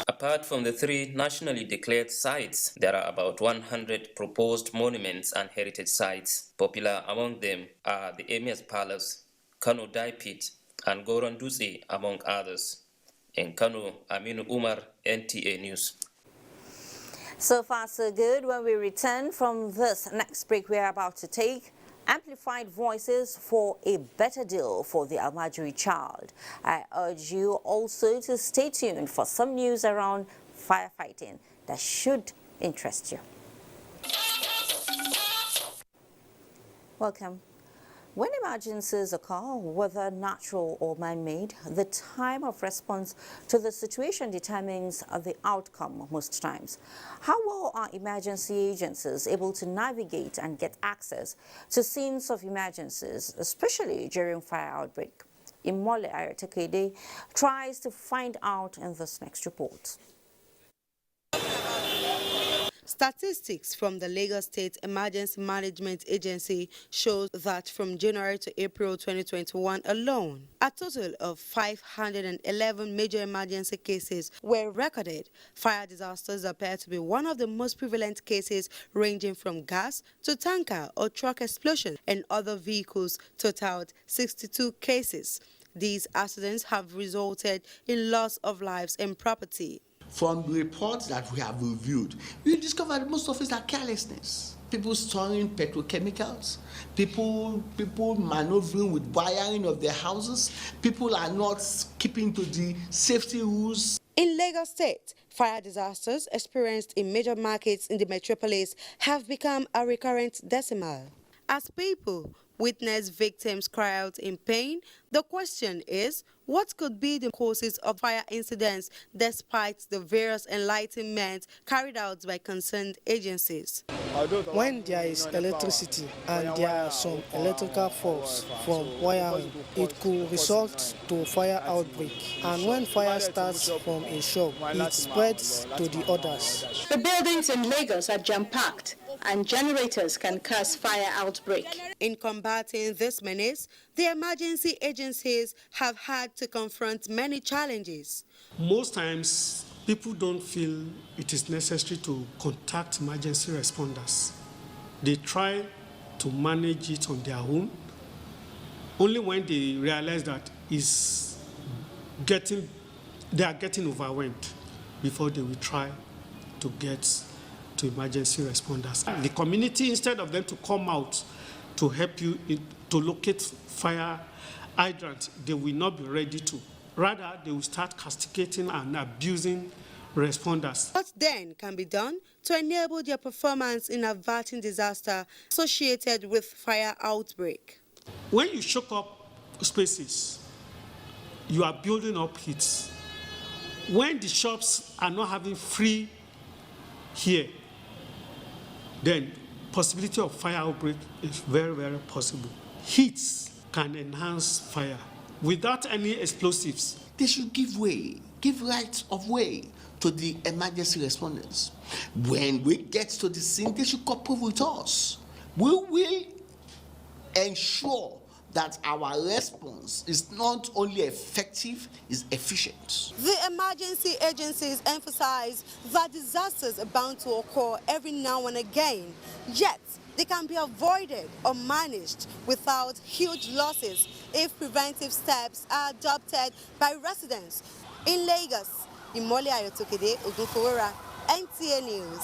Apart from the 3 nationally declared sites, there are about 100 proposed monuments and heritage sites. Popular among them are the Emir's Palace, Kano Dye Pit, and Goron Dutse, among others. In Kano, Aminu Umar, NTA News. So far, so good. When we return from this next break we are about to take, amplified voices for a better deal for the Almagiri child. I urge you also to stay tuned for some news around firefighting that should interest you. Welcome. When emergencies occur, whether natural or man-made, the time of response to the situation determines the outcome most times. How well are emergency agencies able to navigate and get access to scenes of emergencies, especially during fire outbreak? Imole Ayatekede tries to find out in this next report. Statistics from the Lagos State Emergency Management Agency shows that from January to April 2021 alone, a total of 511 major emergency cases were recorded. Fire disasters appear to be one of the most prevalent cases, ranging from gas to tanker or truck explosions, and other vehicles totaled 62 cases. These accidents have resulted in loss of lives and property. From the reports that we have reviewed, we discovered that most of it are carelessness. People storing petrochemicals, people maneuvering with wiring of their houses, people are not keeping to the safety rules. In Lagos State, fire disasters experienced in major markets in the metropolis have become a recurrent decimal. As people witness victims cry out in pain, the question is, what could be the causes of fire incidents despite the various enlightenment carried out by concerned agencies? When there is electricity and there are some electrical faults from wiring, it could result to fire outbreak. And when fire starts from a shop, it spreads to the others. The buildings in Lagos are jam-packed, and generators can cause fire outbreak. In combating this menace, the emergency agencies have had to confront many challenges. Most times, people don't feel it is necessary to contact emergency responders. They try to manage it on their own. Only when they realize that they are getting overwhelmed before they will try to get to emergency responders. The community, instead of them to come out to help you to locate fire hydrants, they will not be ready to. Rather, they will start castigating and abusing responders. What then can be done to enable their performance in averting disaster associated with fire outbreak? When you choke up spaces, you are building up heat. When the shops are not having free here, then possibility of fire outbreak is very, very possible. Heat can enhance fire without any explosives. They should give right of way to the emergency responders. When we get to the scene, they should cooperate with us. We will ensure that our response is not only effective, is efficient. The emergency agencies emphasize that disasters are bound to occur every now and again, yet they can be avoided or managed without huge losses if preventive steps are adopted by residents. In Lagos, Imole Ayotokede, Ogunfowora, NTA News.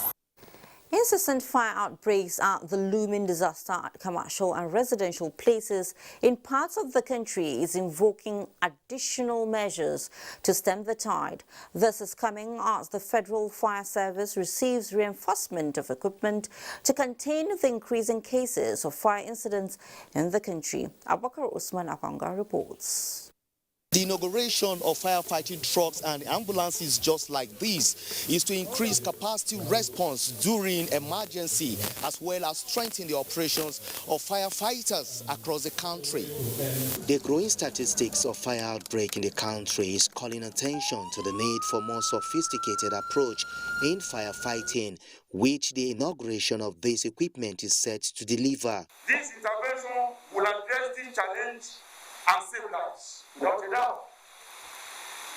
Incessant fire outbreaks are the looming disaster at commercial and residential places in parts of the country is invoking additional measures to stem the tide. This is coming as the Federal Fire Service receives reinforcement of equipment to contain the increasing cases of fire incidents in the country. Abubakar Usman Akwanga reports. The inauguration of firefighting trucks and ambulances just like this is to increase capacity response during emergency as well as strengthen the operations of firefighters across the country. The growing statistics of fire outbreak in the country is calling attention to the need for more sophisticated approach in firefighting, which the inauguration of this equipment is set to deliver. This intervention will address this challenge and save lives, without a doubt.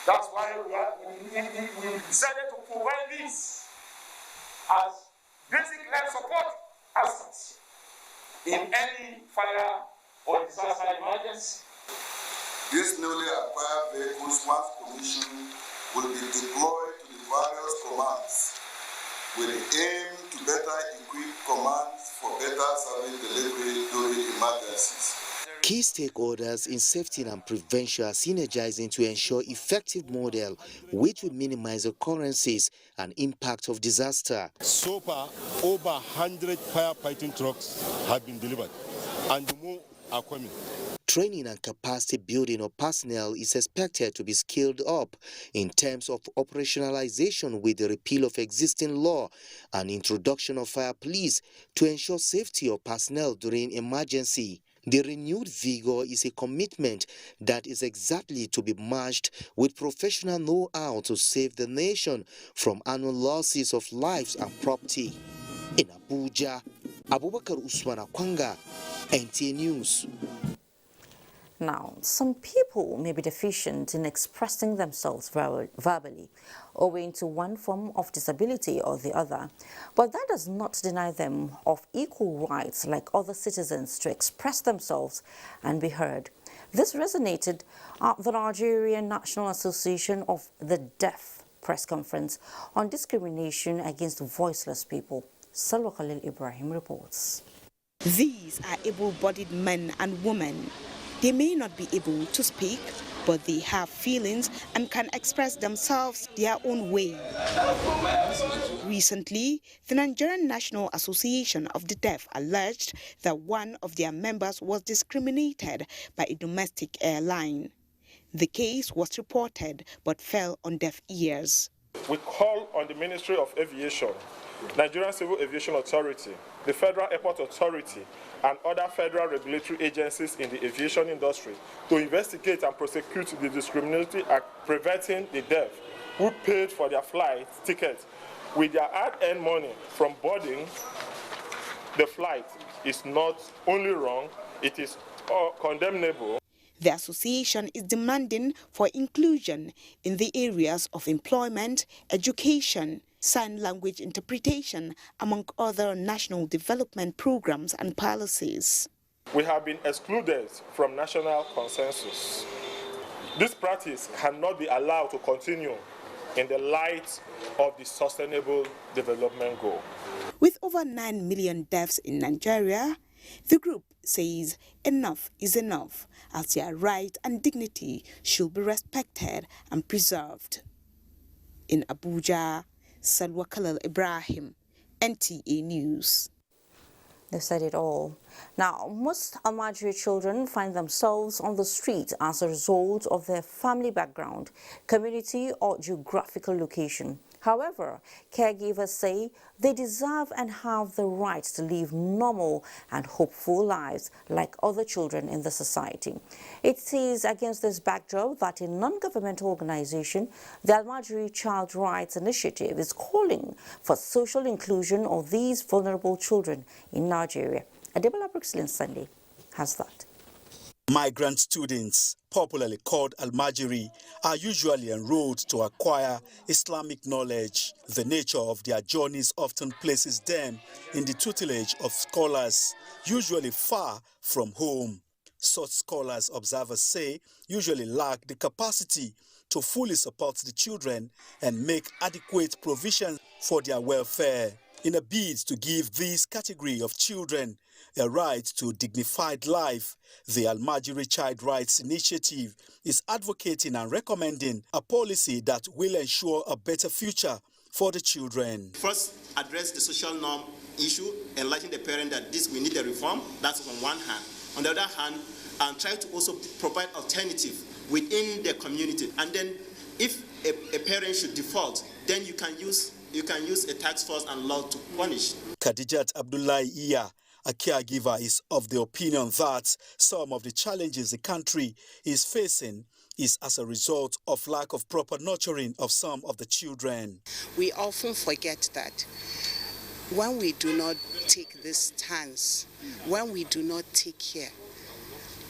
That's why we decided to provide this as basic life support assets in any fire or disaster emergency. These newly acquired vehicles, once commissioned, will be deployed to the various commands with the aim to better equip commands for better service delivery during emergencies. Key stakeholders in safety and prevention are synergizing to ensure effective model which will minimize occurrences and impact of disaster. So far, over 100 firefighting trucks have been delivered, and more are coming. Training and capacity building of personnel is expected to be scaled up in terms of operationalization with the repeal of existing law and introduction of fire police to ensure safety of personnel during emergency. The renewed vigor is a commitment that is exactly to be matched with professional know-how to save the nation from annual losses of lives and property. In Abuja, Abubakar Usman Akwanga, NTA News. Now, some people may be deficient in expressing themselves verbally, owing to one form of disability or the other, but that does not deny them of equal rights like other citizens to express themselves and be heard. This resonated at the Nigerian National Association of the Deaf press conference on discrimination against voiceless people. Salwa Khalil Ibrahim reports. These are able-bodied men and women. They may not be able to speak, but they have feelings and can express themselves their own way. Recently, the Nigerian National Association of the Deaf alleged that one of their members was discriminated by a domestic airline. The case was reported but fell on deaf ears. We call on the Ministry of Aviation, Nigerian Civil Aviation Authority, the Federal Airport Authority, and other federal regulatory agencies in the aviation industry to investigate and prosecute the discriminatory act preventing the deaf who paid for their flight tickets with their hard-earned money from boarding the flight. Is not only wrong, it is condemnable. The association is demanding for inclusion in the areas of employment, education, sign language interpretation, among other national development programs and policies. We have been excluded from national consensus. This practice cannot be allowed to continue in the light of the Sustainable Development Goal. With over 9 million deafs in Nigeria, the group says enough is enough, as their right and dignity should be respected and preserved. In Abuja, Salwa Khalil Ibrahim, NTA News. They said it all. Now, most Almagiri children find themselves on the street as a result of their family background, community or geographical location. However, caregivers say they deserve and have the right to live normal and hopeful lives like other children in the society. It is against this backdrop that a non-governmental organization, the Almagiri Child Rights Initiative, is calling for social inclusion of these vulnerable children in Nigeria. Adebola Brooks-Lynn Sunday has that. Migrant students, popularly called Almagiri, are usually enrolled to acquire Islamic knowledge. The nature of their journeys often places them in the tutelage of scholars, usually far from home. Such scholars, observers say, usually lack the capacity to fully support the children and make adequate provision for their welfare. In a bid to give this category of children a right to dignified life, the Almagiri Child Rights Initiative is advocating and recommending a policy that will ensure a better future for the children. First, address the social norm issue, enlighten the parent that we need a reform. That's on one hand. On the other hand, try to also provide alternative within the community. And then, if a parent should default, then you can use a task force and law to punish. Khadijat Abdullahi Iya, a caregiver, is of the opinion that some of the challenges the country is facing is as a result of lack of proper nurturing of some of the children. We often forget that when we do not take this stance, when we do not take care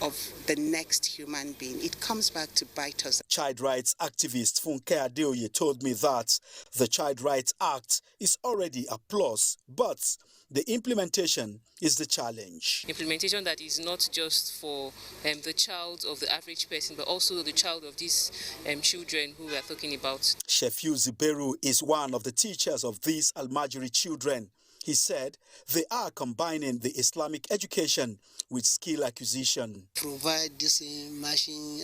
of the next human being, it comes back to bite us. Child rights activist Funke Adeoye told me that the Child Rights Act is already a plus, but the implementation is the challenge. Implementation that is not just for the child of the average person, but also the child of these children who we are talking about. Shefiu Ziberu is one of the teachers of these Almagiri children. He said they are combining the Islamic education with skill acquisition. Provide this machine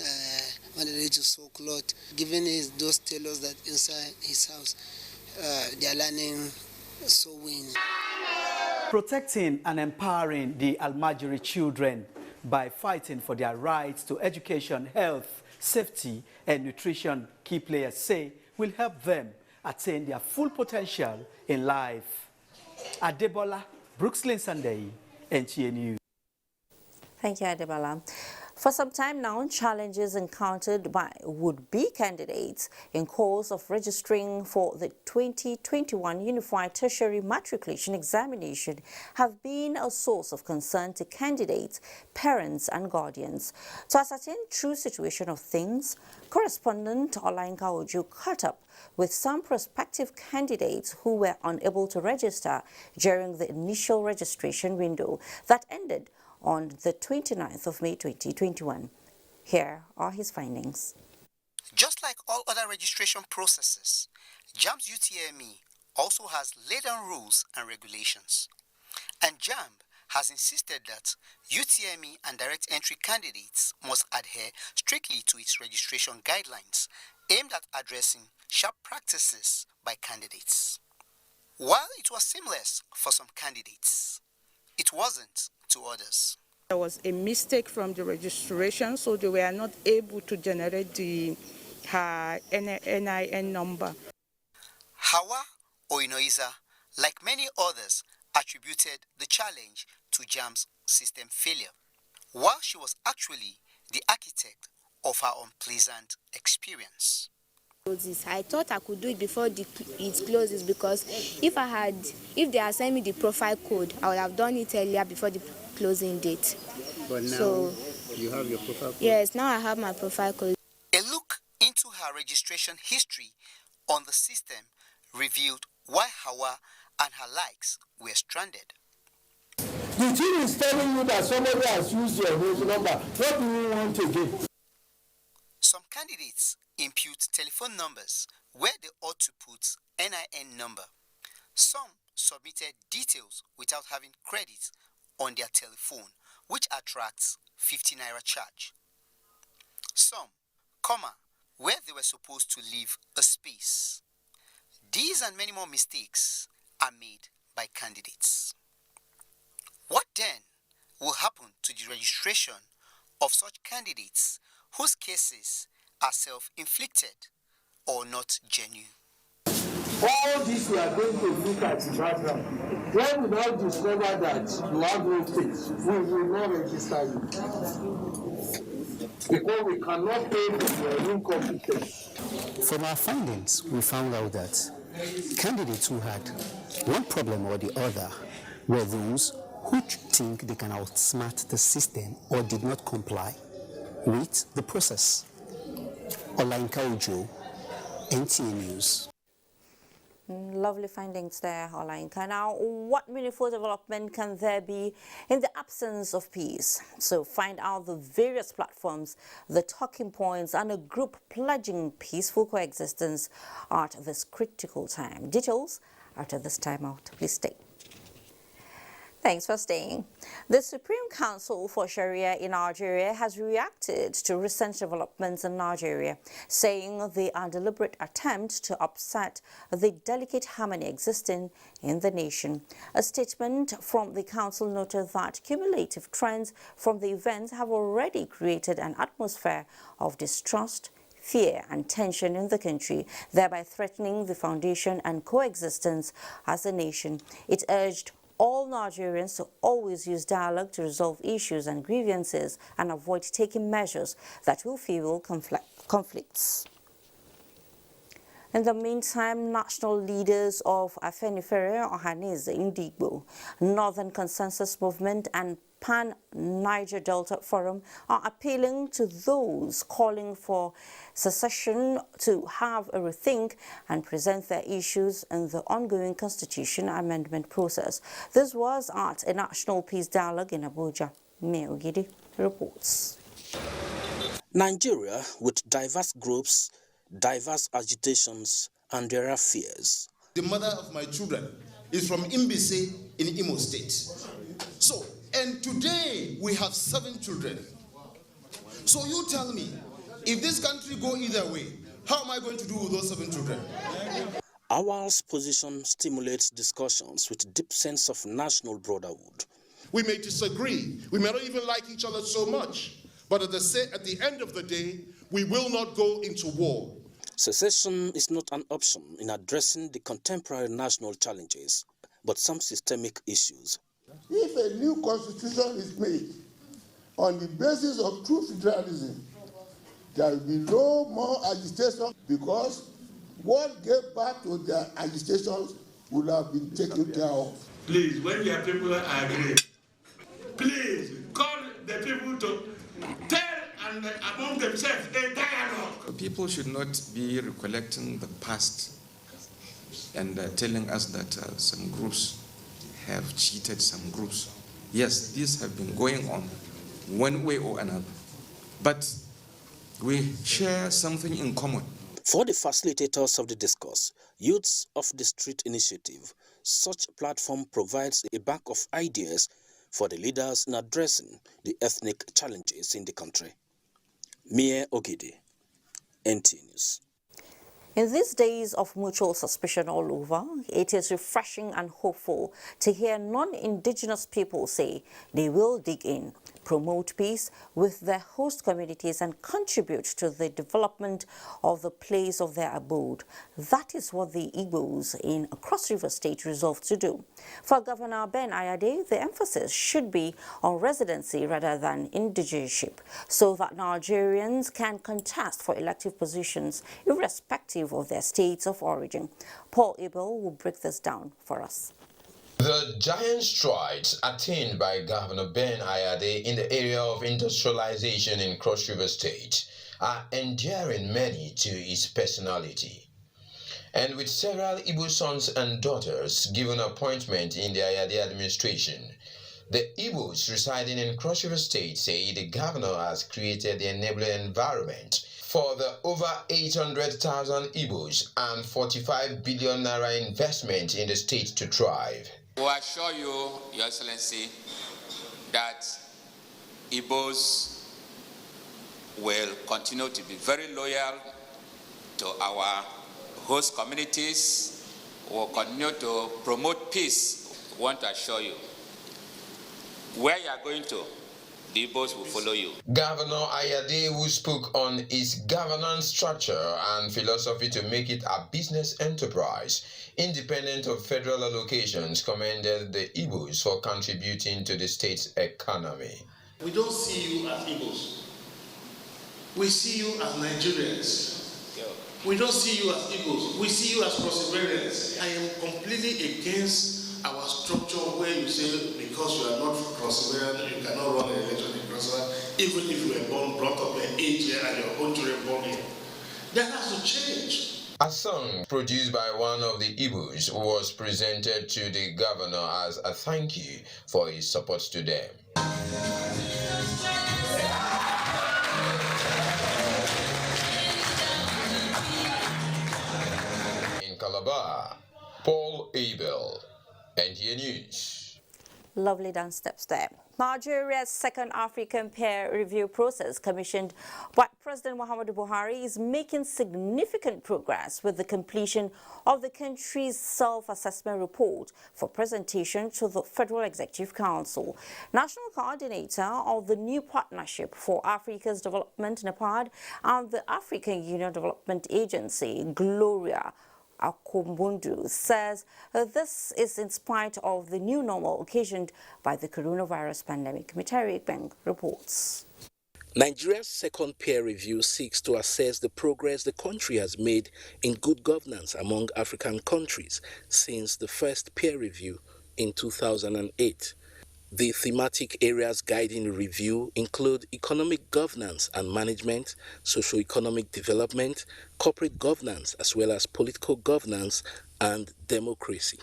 on the way to sew cloth, giving those tailors that inside his house, they are learning sewing. Protecting and empowering the Almagiri children by fighting for their rights to education, health, safety, and nutrition, key players say, will help them attain their full potential in life. Adebola Brooks-Lynn Sunday, NTA News. Thank you, Adebola. For some time now, challenges encountered by would-be candidates in course of registering for the 2021 Unified Tertiary Matriculation Examination have been a source of concern to candidates, parents and guardians. To ascertain true situation of things, correspondent Olainka Oju caught up with some prospective candidates who were unable to register during the initial registration window that ended on the 29th of May 2021. Here are his findings. Just like all other registration processes, JAMB's UTME also has laid down rules and regulations. And JAMB has insisted that UTME and direct entry candidates must adhere strictly to its registration guidelines aimed at addressing sharp practices by candidates. While it was seamless for some candidates, it wasn't to others. There was a mistake from the registration, so they were not able to generate her NIN number. Hawa Oinoiza, like many others, attributed the challenge to JAMB's system failure, while she was actually the architect of her unpleasant experience. I thought I could do it before it closes, because if they had sent me the profile code, I would have done it earlier before the closing date. But now you have your profile code? Yes, now I have my profile code. A look into her registration history on the system revealed why Hawa and her likes were stranded. The team is telling you that somebody has used your number. What do you want again? Some candidates impute telephone numbers where they ought to put NIN number. Some submitted details without having credit on their telephone, which attracts 50 naira charge. Some, where they were supposed to leave a space. These and many more mistakes are made by candidates. What then will happen to the registration of such candidates whose cases are self-inflicted or not genuine? All this we are going to look at the background. When we now discover that you have no case, we will not register you. Because we cannot pay for your incompetence. From our findings, we found out that candidates who had one problem or the other were those who think they can outsmart the system or did not comply with the process. Olainka Ojo, NTA News. Lovely findings there, Olainka. Now, what meaningful development can there be in the absence of peace? So find out the various platforms, the talking points, and a group pledging peaceful coexistence at this critical time. Details after this time out. Please stay. Thanks for staying. The Supreme Council for Sharia in Nigeria has reacted to recent developments in Nigeria, saying they are a deliberate attempt to upset the delicate harmony existing in the nation. A statement from the council noted that cumulative trends from the events have already created an atmosphere of distrust, fear and tension in the country, thereby threatening the foundation and coexistence as a nation. It urged all Nigerians to always use dialogue to resolve issues and grievances and avoid taking measures that will fuel conflicts. In the meantime, national leaders of Afenifere, Ohanaeze Ndigbo, Northern Consensus Movement and Pan-Niger Delta Forum are appealing to those calling for secession to have a rethink and present their issues in the ongoing constitution amendment process. This was at a national peace dialogue in Abuja. Mayor Ogidi reports. Nigeria, with diverse groups, diverse agitations, and there are fears. The mother of my children is from Imbise in Imo State. So, and today we have 7 children. So you tell me, if this country go either way, how am I going to do with those 7 children? Awal's position stimulates discussions with deep sense of national brotherhood. We may disagree, we may not even like each other so much, but at the end of the day, we will not go into war. Secession is not an option in addressing the contemporary national challenges, but some systemic issues. If a new constitution is made on the basis of true federalism, there will be no more agitation because what gave birth to their agitations would have been taken care of. Please, when your people are agree, please call the people to tell and among themselves a dialogue. People should not be recollecting the past and telling us that some groups have cheated some groups. Yes, these have been going on one way or another, but we share something in common. For the facilitators of the discourse, Youths of the Street Initiative, such platform provides a bank of ideas for the leaders in addressing the ethnic challenges in the country. Mayor Ogidi, NTA News. In these days of mutual suspicion all over, it is refreshing and hopeful to hear non-indigenous people say they will dig in, promote peace with their host communities and contribute to the development of the place of their abode. That is what the Igbos in Cross River State resolved to do. For Governor Ben Ayade, the emphasis should be on residency rather than indigenship, so that Nigerians can contest for elective positions irrespective of their states of origin. Paul Abel will break this down for us. The giant strides attained by Governor Ben Ayade in the area of industrialization in Cross River State are endearing many to his personality. And with several Igbo sons and daughters given appointment in the Ayade administration, the Igbos residing in Cross River State say the governor has created the enabling environment for the over 800,000 Igbos and 45 billion naira investment in the state to thrive. We assure you, Your Excellency, that Igbos will continue to be very loyal to our host communities will continue to promote peace. We want to assure you, where you are going to, the Igbos will follow you. Governor Ayade, who spoke on his governance structure and philosophy to make it a business enterprise, independent of federal allocations, commended the Igbos for contributing to the state's economy. We don't see you as Igbos. We see you as Nigerians. We don't see you as Igbos. We see you as Cross-Riverians. I am completely against our structure where you say because you are not Cross-Riverian, you cannot run an election in Cross-River, even if you were brought up in 8 years and your own children born here. That has to change. A song produced by one of the Igbos was presented to the governor as a thank you for his support to them. In Calabar, Paul Abel, NTA News. Lovely dance steps there. Nigeria's second African peer review process commissioned by President Muhammadu Buhari is making significant progress with the completion of the country's self-assessment report for presentation to the Federal Executive Council. National coordinator of the new Partnership for Africa's Development, NEPAD, and the African Union Development Agency, Gloria Akombundu, says this is in spite of the new normal occasioned by the coronavirus pandemic. Mitari Bank reports. Nigeria's second peer review seeks to assess the progress the country has made in good governance among African countries since the first peer review in 2008. The thematic areas guiding the review include economic governance and management, socio-economic development, corporate governance, as well as political governance and democracy.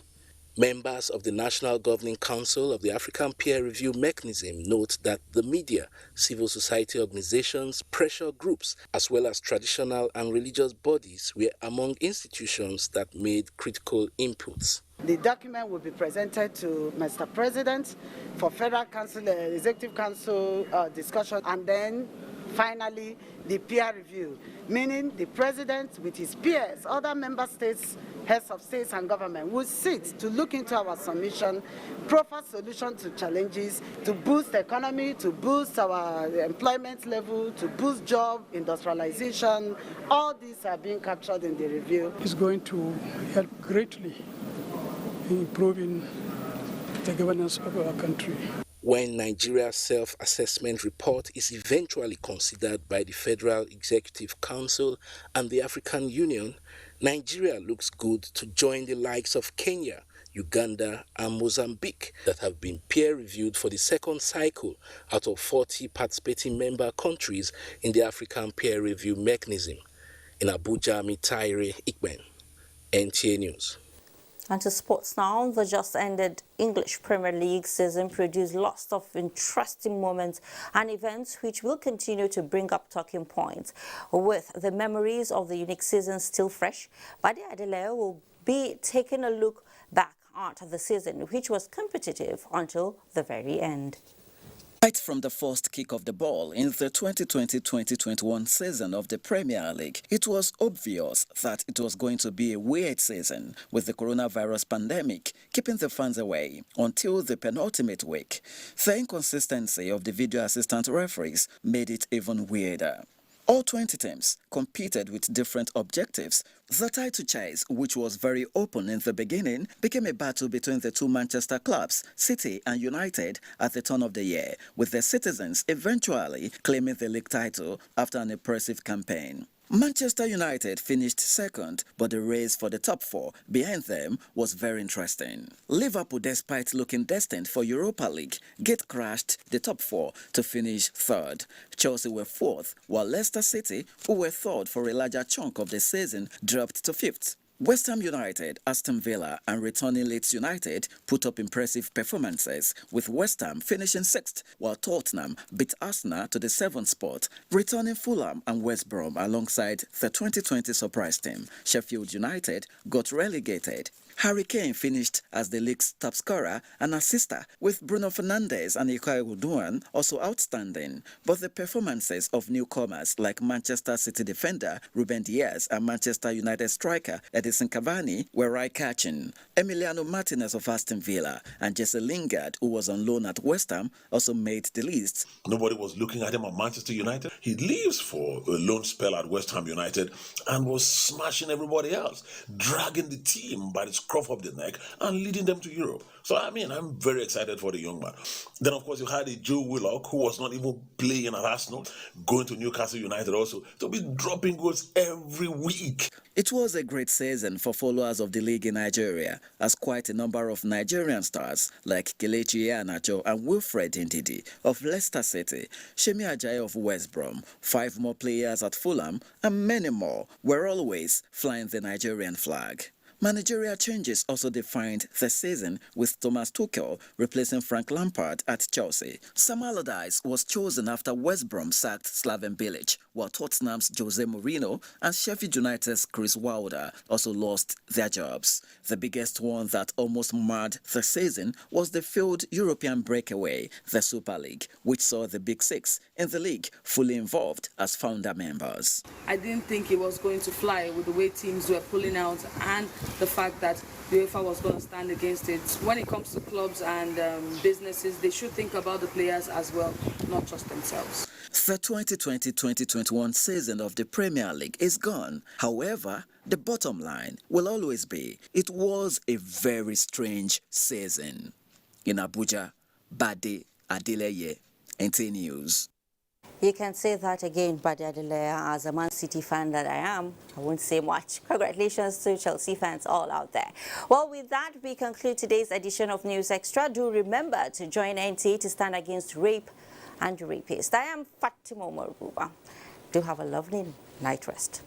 Members of the National Governing Council of the African Peer Review Mechanism note that the media, civil society organizations, pressure groups, as well as traditional and religious bodies were among institutions that made critical inputs. The document will be presented to Mr. President for Federal Council, Executive Council discussion, and then finally the peer review, meaning the President with his peers, other member states, heads of states and government will sit to look into our submission, proffer solutions to challenges, to boost the economy, to boost our employment level, to boost job industrialization. All these are being captured in the review. It's going to help greatly in improving the governance of our country. When Nigeria's self-assessment report is eventually considered by the Federal Executive Council and the African Union, Nigeria looks good to join the likes of Kenya, Uganda, and Mozambique that have been peer-reviewed for the second cycle out of 40 participating member countries in the African peer review mechanism. In Abuja, Mitaire Ikben, NTA News. And to sports now, the just ended English Premier League season produced lots of interesting moments and events which will continue to bring up talking points. With the memories of the unique season still fresh, Badi Adele will be taking a look back at the season, which was competitive until the very end. Right from the first kick of the ball in the 2020-2021 season of the Premier League, it was obvious that it was going to be a weird season with the coronavirus pandemic keeping the fans away until the penultimate week. The inconsistency of the video assistant referees made it even weirder. All 20 teams competed with different objectives. The title chase, which was very open in the beginning, became a battle between the two Manchester clubs, City and United, at the turn of the year, with the citizens eventually claiming the league title after an impressive campaign. Manchester United finished second, but the race for the top four behind them was very interesting. Liverpool, despite looking destined for Europa League, gate-crashed the top four to finish third. Chelsea were fourth, while Leicester City, who were third for a larger chunk of the season, dropped to fifth. West Ham United, Aston Villa and returning Leeds United put up impressive performances, with West Ham finishing sixth, while Tottenham beat Arsenal to the seventh spot, returning Fulham and West Brom alongside the 2020 surprise team. Sheffield United got relegated. Harry Kane finished as the league's top scorer and assister, with Bruno Fernandes and Ilkay Gundogan also outstanding. But the performances of newcomers like Manchester City defender Ruben Dias and Manchester United striker Edinson Cavani were eye-catching. Emiliano Martinez of Aston Villa and Jesse Lingard, who was on loan at West Ham, also made the list. Nobody was looking at him at Manchester United. He leaves for a loan spell at West Ham United and was smashing everybody else, dragging the team by the scruff of the neck and leading them to Europe. So, I mean, I'm very excited for the young man. Then, of course, you had a Joe Willock, who was not even playing at Arsenal, going to Newcastle United also, to be dropping goals every week. It was a great season for followers of the league in Nigeria, as quite a number of Nigerian stars like Kelechi Iheanacho and Wilfred Ndidi of Leicester City, Shemi Ajayi of West Brom, 5 more players at Fulham, and many more were always flying the Nigerian flag. Managerial changes also defined the season, with Thomas Tuchel replacing Frank Lampard at Chelsea. Sam Allardyce was chosen after West Brom sacked Slaven Bilic, while Tottenham's Jose Mourinho and Sheffield United's Chris Wilder also lost their jobs. The biggest one that almost marred the season was the failed European breakaway, the Super League, which saw the Big Six in the league fully involved as founder members. I didn't think it was going to fly with the way teams were pulling out and the fact that the UEFA was going to stand against it. When it comes to clubs and businesses, they should think about the players as well, not just themselves. The 2020-2021 season of the Premier League is gone. However, the bottom line will always be, it was a very strange season. In Abuja, Bade Adeleye, NT News. You can say that again, Bade Adeleye. As a Man City fan that I am, I won't say much. Congratulations to Chelsea fans all out there. Well, with that, we conclude today's edition of News Extra. Do remember to join NTA to stand against rape and rapists. I am Fatima Maruba. Do have a lovely night rest.